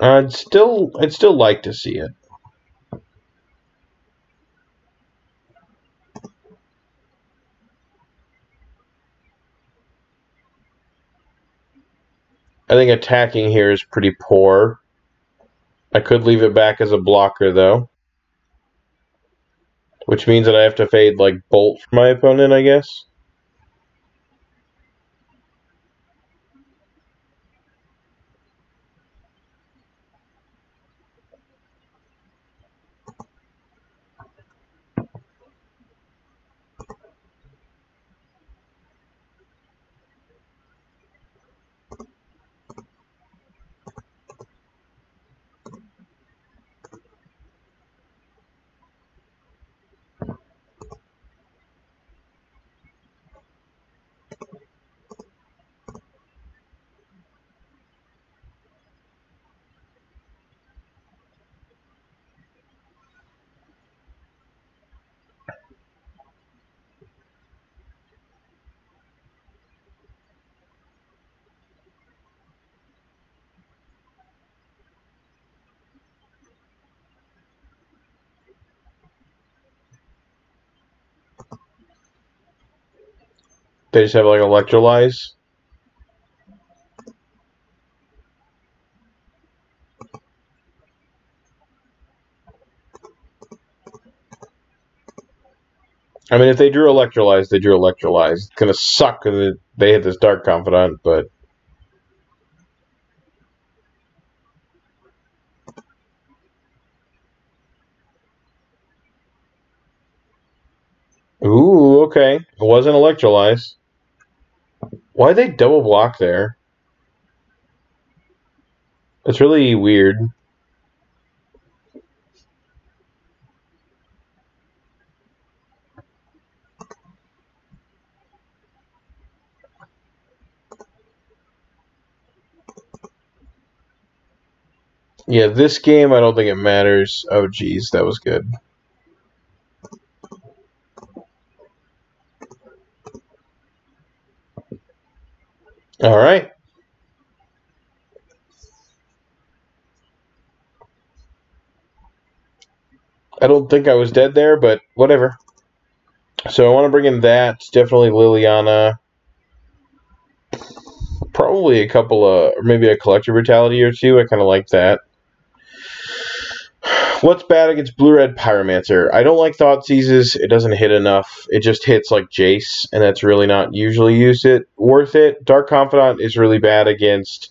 I'd still like to see it. I think attacking here is pretty poor. I could leave it back as a blocker, though. Which means that I have to fade, like, Bolt for my opponent, I guess. They just have, like, Electrolyze. I mean, if they drew Electrolyze, they drew Electrolyze. It's gonna suck because they hit this Dark Confidant, but... Ooh, okay. It wasn't Electrolyze. Why'd they double block there? It's really weird. Yeah, this game, I don't think it matters. Oh, geez, that was good. All right. I don't think I was dead there, but whatever. So I want to bring in that. Definitely Liliana. Probably a couple of, or maybe a Collective Brutality or two. I kind of like that. What's bad against Blue-Red Pyromancer? I don't like Thoughtseizes. It doesn't hit enough. It just hits like Jace, and that's really not usually worth it. Dark Confidant is really bad against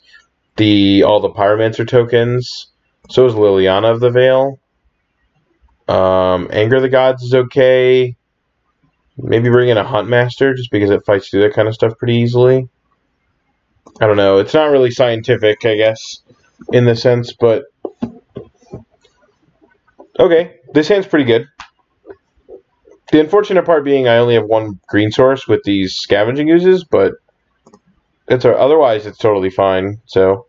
all the Pyromancer tokens. So is Liliana of the Veil. Anger of the Gods is okay. Maybe bring in a Huntmaster, just because it fights through that kind of stuff pretty easily. I don't know. It's not really scientific, I guess, in the sense, but... Okay, this hand's pretty good. The unfortunate part being I only have one green source with these Scavenging Oozes, but otherwise it's totally fine, so...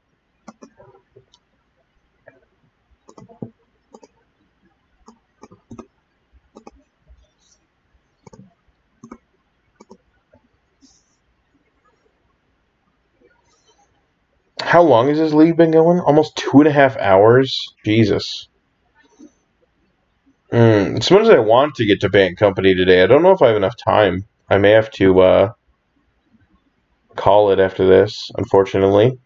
How long has this league been going? Almost 2.5 hours? Jesus. As much as I want to get to Bant Company today, I don't know if I have enough time. I may have to call it after this, unfortunately.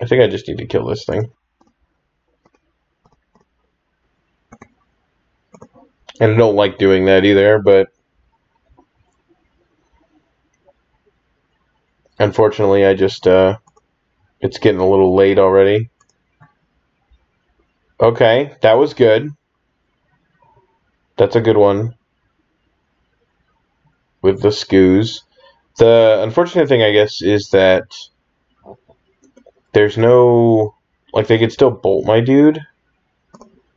I think I just need to kill this thing. And I don't like doing that either, but... Unfortunately, I just It's getting a little late already. Okay, that was good. That's a good one. With the Skoos. The unfortunate thing, I guess, is that there's no... Like, they could still bolt my dude.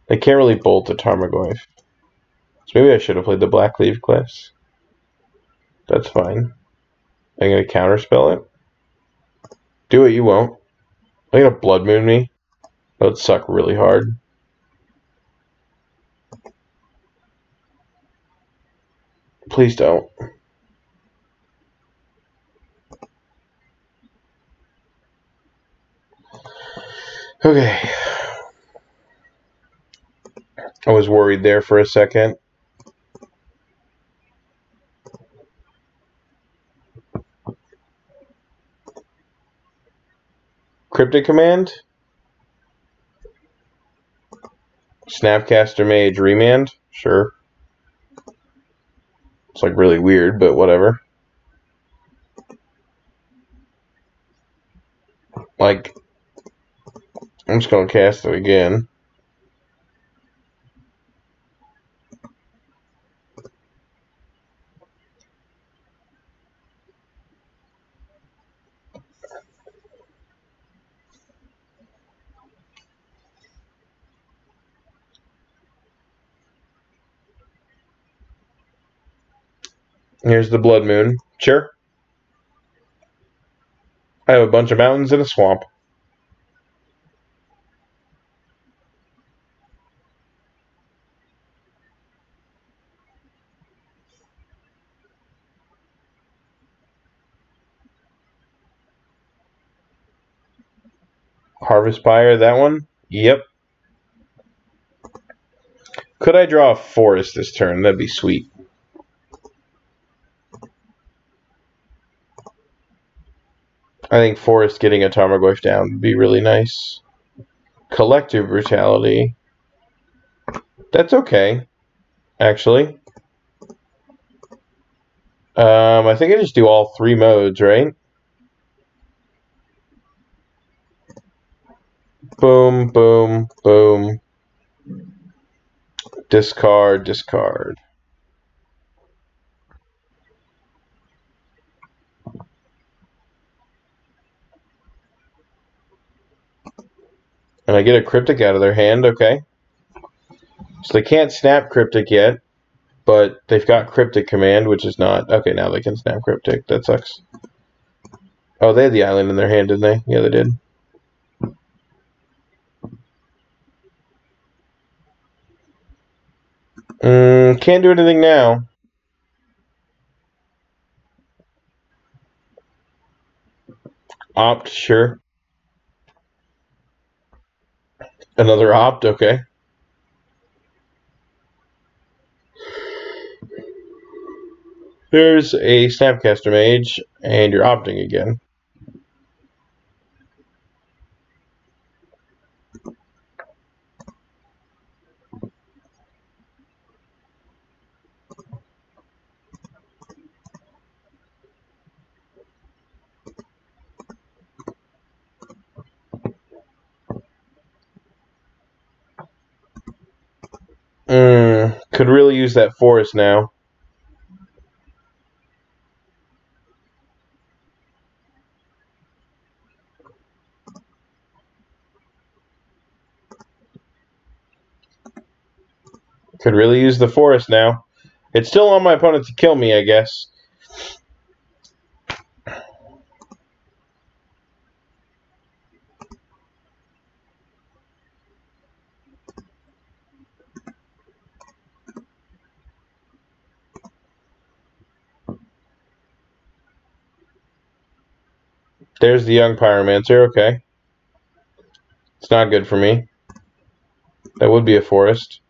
They can't really bolt the Tarmogoyf. So maybe I should have played the Blackcleave Cliffs. That's fine. I'm going to counterspell it. Do it, you won't. Are you going to Blood Moon me? That would suck really hard. Please don't. Okay. I was worried there for a second. Cryptic Command? Snapcaster Mage Remand? Sure. It's like really weird, but whatever. Like, I'm just going to cast it again. Here's the Blood Moon. Sure. I have a bunch of mountains and a swamp. Harvest Pyre, that one? Yep. Could I draw a forest this turn? That'd be sweet. I think forest getting a Tarmogoyf down would be really nice. Collective Brutality. That's okay, actually. I think I just do all 3 modes, right? Boom, boom, boom. Discard, discard. And I get a Cryptic out of their hand, okay. So they can't snap Cryptic yet, but they've got Cryptic Command, which is not... Okay, now they can snap Cryptic. That sucks. Oh, they had the island in their hand, didn't they? Yeah, they did. Can't do anything now. Opt, sure. Another opt, okay. There's a Snapcaster Mage, and you're opting again. Could really use that forest now. Could really use the forest now. It's still on my opponent to kill me, I guess. There's the young Pyromancer, okay. It's not good for me. That would be a forest.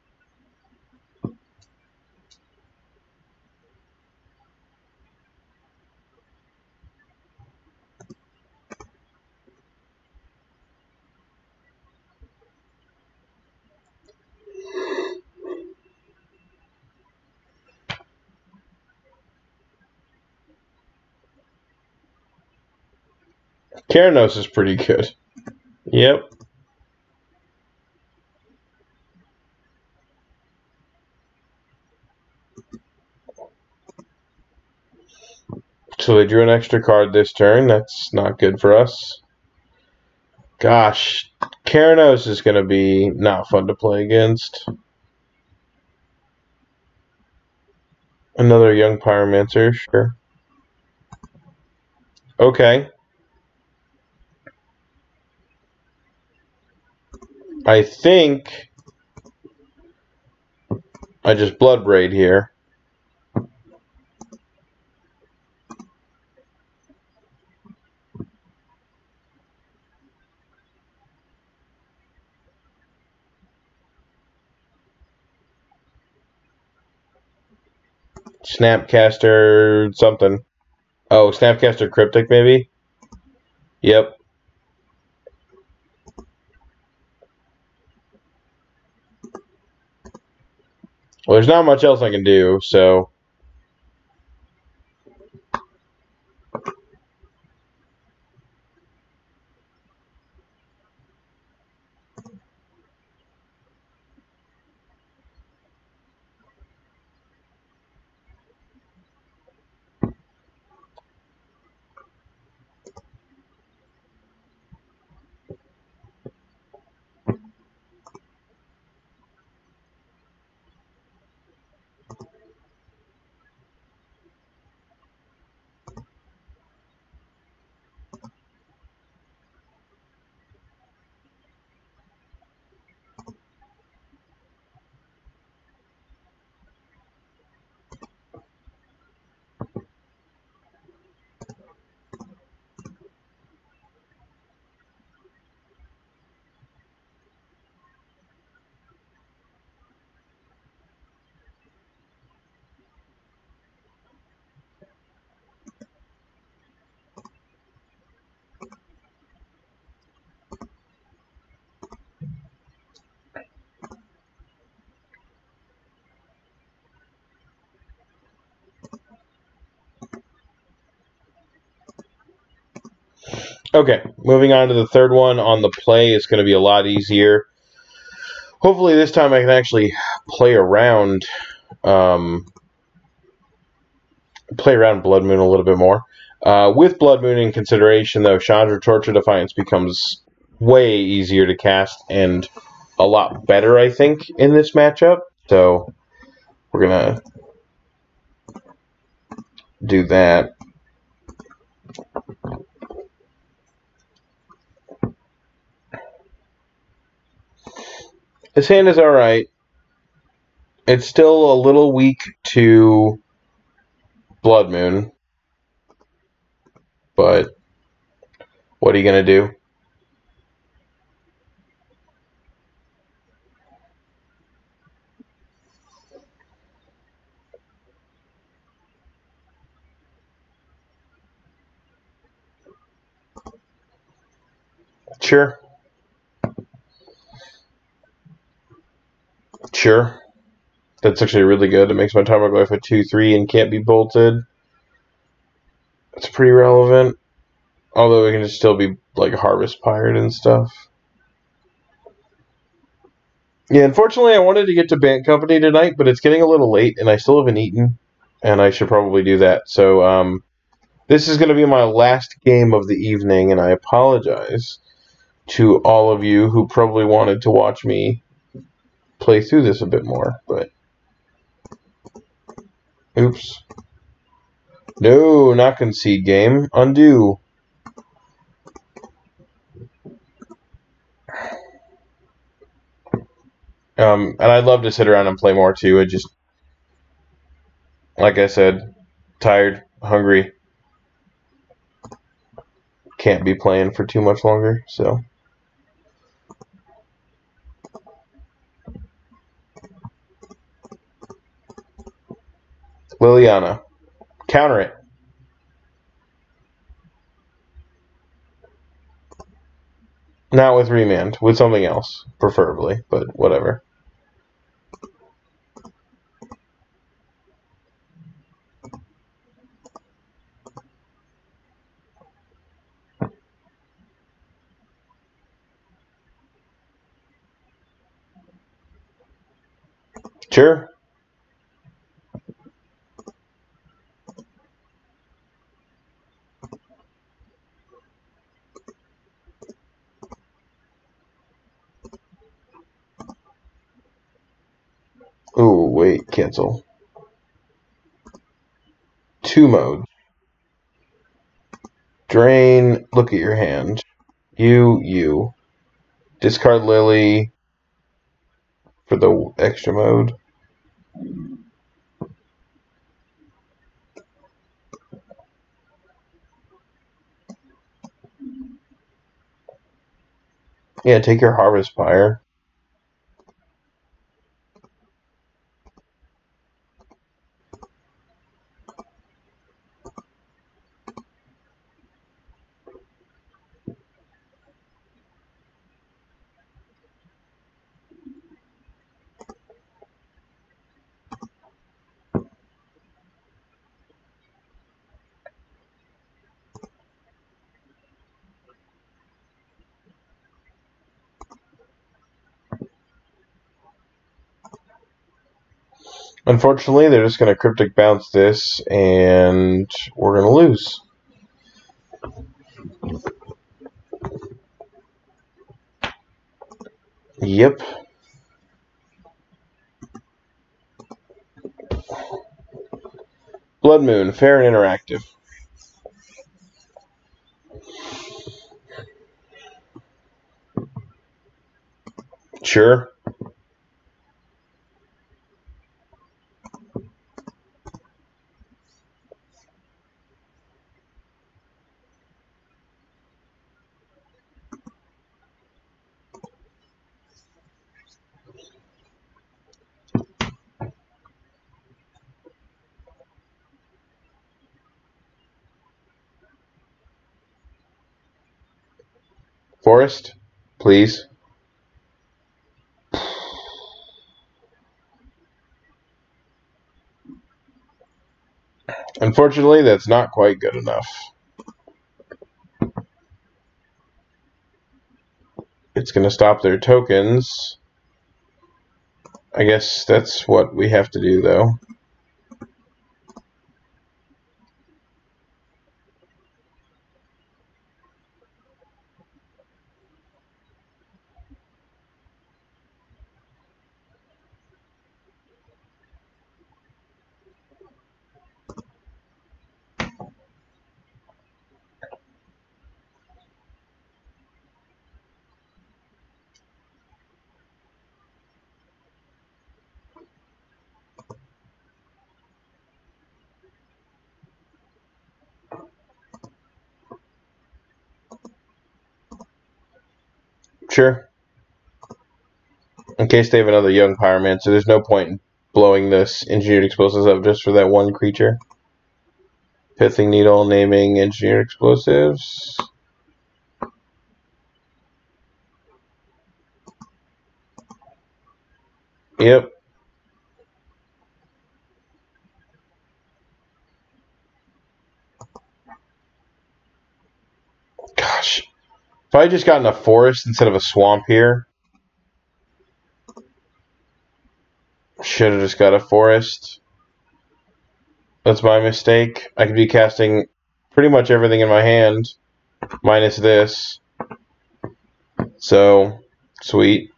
Keranos is pretty good. Yep. So they drew an extra card this turn. That's not good for us. Gosh, Keranos is going to be not fun to play against. Another young Pyromancer, sure. Okay. I think I just Bloodbraid here. Snapcaster something. Oh, Snapcaster Cryptic maybe? Yep. Well, there's not much else I can do, so... Okay, moving on to the third one on the play. It's going to be a lot easier. Hopefully this time I can actually play around Blood Moon a little bit more. With Blood Moon in consideration, though, Chandra Torture Defiance becomes way easier to cast and a lot better, I think, in this matchup. So we're going to do that. His hand is alright. It's still a little weak to Blood Moon. But what are you going to do? Sure. Sure. That's actually really good. It makes my Tarmogoyf a 2/3 and can't be bolted. It's pretty relevant. Although it can just still be like Harvest Pirate and stuff. Yeah, unfortunately I wanted to get to Bant Company tonight, but it's getting a little late and I still haven't eaten. And I should probably do that. So, this is going to be my last game of the evening, and I apologize to all of you who probably wanted to watch me play through this a bit more, but... Oops. No, not concede game. Undo. And I'd love to sit around and play more too. I just, like I said, tired, hungry. Can't be playing for too much longer, so... Liliana. Counter it. Not with Remand. With something else, preferably, but whatever. Sure. Oh, wait, cancel. 2 modes. Drain, look at your hand. You. Discard Lily for the extra mode. Yeah, take your Harvest Pyre. Unfortunately, they're just going to Cryptic Bounce this, and we're going to lose. Yep. Blood Moon, fair and interactive. Sure. Forest, please. Unfortunately, that's not quite good enough. It's going to stop their tokens. I guess that's what we have to do, though. Sure. In case they have another young Pyromancer, there's no point in blowing this Engineered Explosives up just for that one creature. Pithing Needle, naming Engineered Explosives. Yep. Gosh. If I had just gotten a forest instead of a swamp here, should have just got a forest. That's my mistake. I could be casting pretty much everything in my hand, minus this. So, sweet.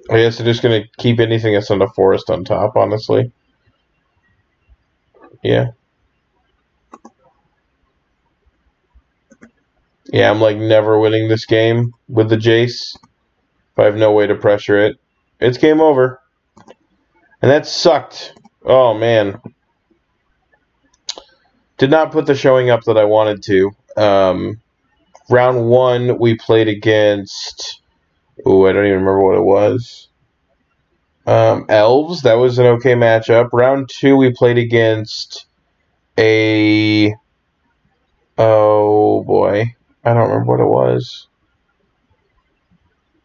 I guess they're just going to keep anything that's on the forest on top, honestly. Yeah. Yeah, I'm like never winning this game with the Jace. If I have no way to pressure it, it's game over. And that sucked. Oh, man. Did not put the showing up that I wanted to. Round 1, we played against... Ooh, I don't even remember what it was. Elves. That was an okay matchup. Round 2, we played against a... Oh, boy. I don't remember what it was.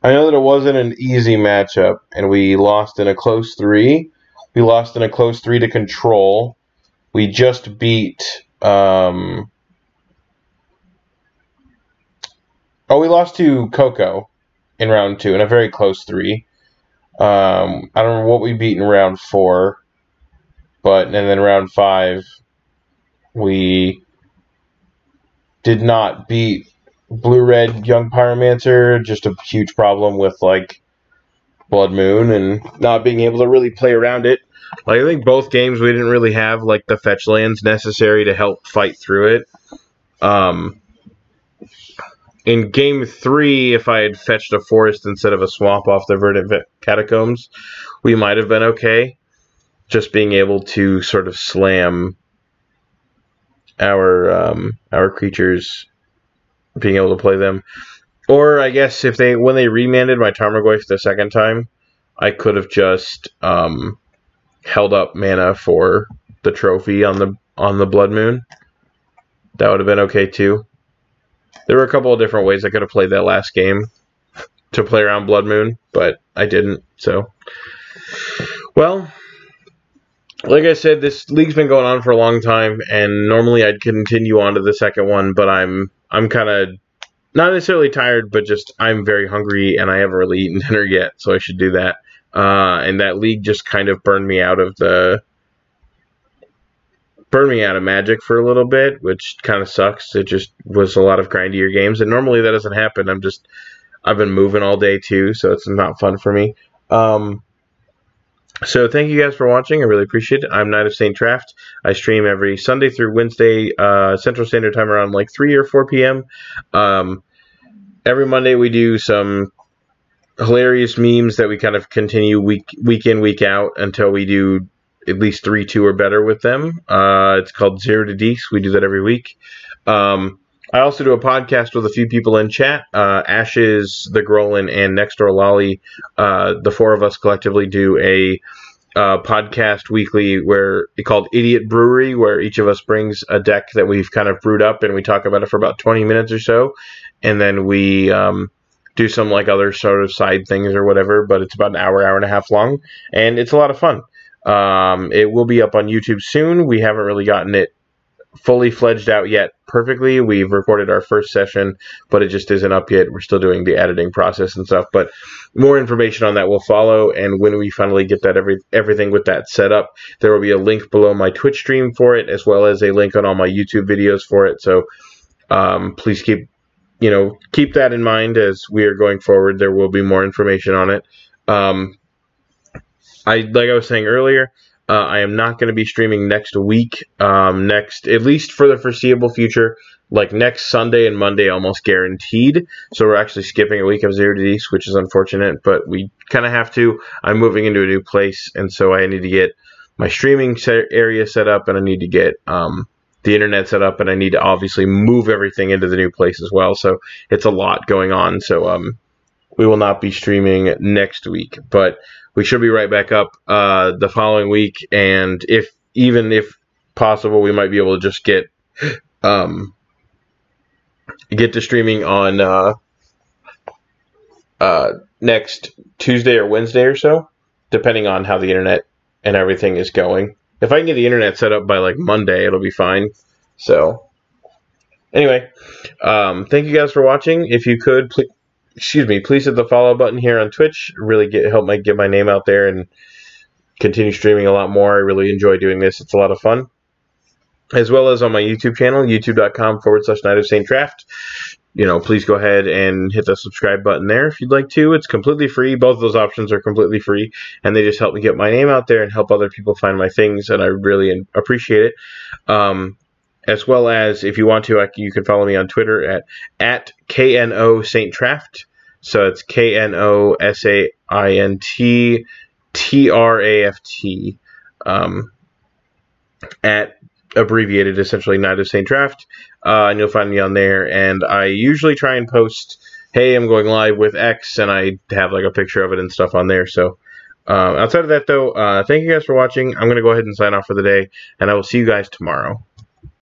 I know that it wasn't an easy matchup, and we lost in a close 3. We lost in a close 3 to Control. We just beat... we lost to Coco in round 2 in a very close 3. I don't know what we beat in round 4, and then round 5, we did not beat Blue-Red Young Pyromancer. Just a huge problem with, like, Blood Moon and not being able to really play around it. Like, I think both games we didn't really have, like, the fetch lands necessary to help fight through it. In Game 3, if I had fetched a forest instead of a swamp off the Verdant Catacombs, we might have been okay. Just being able to sort of slam our creatures, being able to play them. Or I guess if when they remanded my Tarmogoyf the second time, I could have just held up mana for the trophy on the Blood Moon. That would have been okay too. There were a couple of different ways I could have played that last game to play around Blood Moon, but I didn't, so. Well, like I said, this league's been going on for a long time, and normally I'd continue on to the second one, but I'm kind of not necessarily tired, but just I'm very hungry, and I haven't really eaten dinner yet, so I should do that. And that league just kind of burned me out of Magic for a little bit, which kind of sucks. It just was a lot of grindier games, and normally that doesn't happen. I've been moving all day too, so it's not fun for me. So thank you guys for watching. I really appreciate it. I'm Knight of St. Traft. I stream every Sunday through Wednesday, Central Standard Time around like 3 or 4 p.m. Every Monday we do some hilarious memes that we kind of continue week in, week out until we do at least 3, 2 or better with them. It's called 0 to Deeks. We do that every week. I also do a podcast with a few people in chat. Ashes, the Grolin, and Nextdoor Lolly. The 4 of us collectively do a podcast weekly called Idiot Brewery, where each of us brings a deck that we've kind of brewed up, and we talk about it for about 20 minutes or so. And then we do some like other sort of side things or whatever, but it's about an hour and a half long, and it's a lot of fun. It will be up on YouTube soon. We haven't really gotten it fully fledged out yet perfectly. We've recorded our first session, but it just isn't up yet. We're still doing the editing process and stuff, but more information on that will follow, and when we finally get that everything with that set up, there will be a link below my Twitch stream for it, as well as a link on all my YouTube videos for it. So please keep that in mind as we are going forward. There will be more information on it. Like I was saying earlier, I am not going to be streaming next week, at least for the foreseeable future, like next Sunday and Monday, almost guaranteed. So we're actually skipping a week of 0 to Deeks, which is unfortunate, but we kind of have to. I'm moving into a new place, and so I need to get my streaming area set up, and I need to get the internet set up, and I need to obviously move everything into the new place as well. So it's a lot going on. So we will not be streaming next week, but we should be right back up the following week, and if possible, we might be able to just get to streaming on next Tuesday or Wednesday or so, depending on how the internet and everything is going. If I can get the internet set up by like Monday, it'll be fine. So anyway, thank you guys for watching. If you could, please hit the follow button here on Twitch. Really help get my name out there and continue streaming a lot more. I really enjoy doing this. It's a lot of fun. As well as on my YouTube channel, youtube.com/Knight of St. Traft. Please go ahead and hit the subscribe button there if you'd like to. It's completely free. Both of those options are completely free, and they just help me get my name out there and help other people find my things, and I really appreciate it. As well as, if you want to, you can follow me on Twitter at KNO St. Traft. So it's KNOSAINTTRAFT. At abbreviated, essentially, Knight of St. Traft. And you'll find me on there. And I usually try and post, hey, I'm going live with X, and I have like a picture of it and stuff on there. So outside of that, though, thank you guys for watching. I'm going to go ahead and sign off for the day, and I will see you guys tomorrow.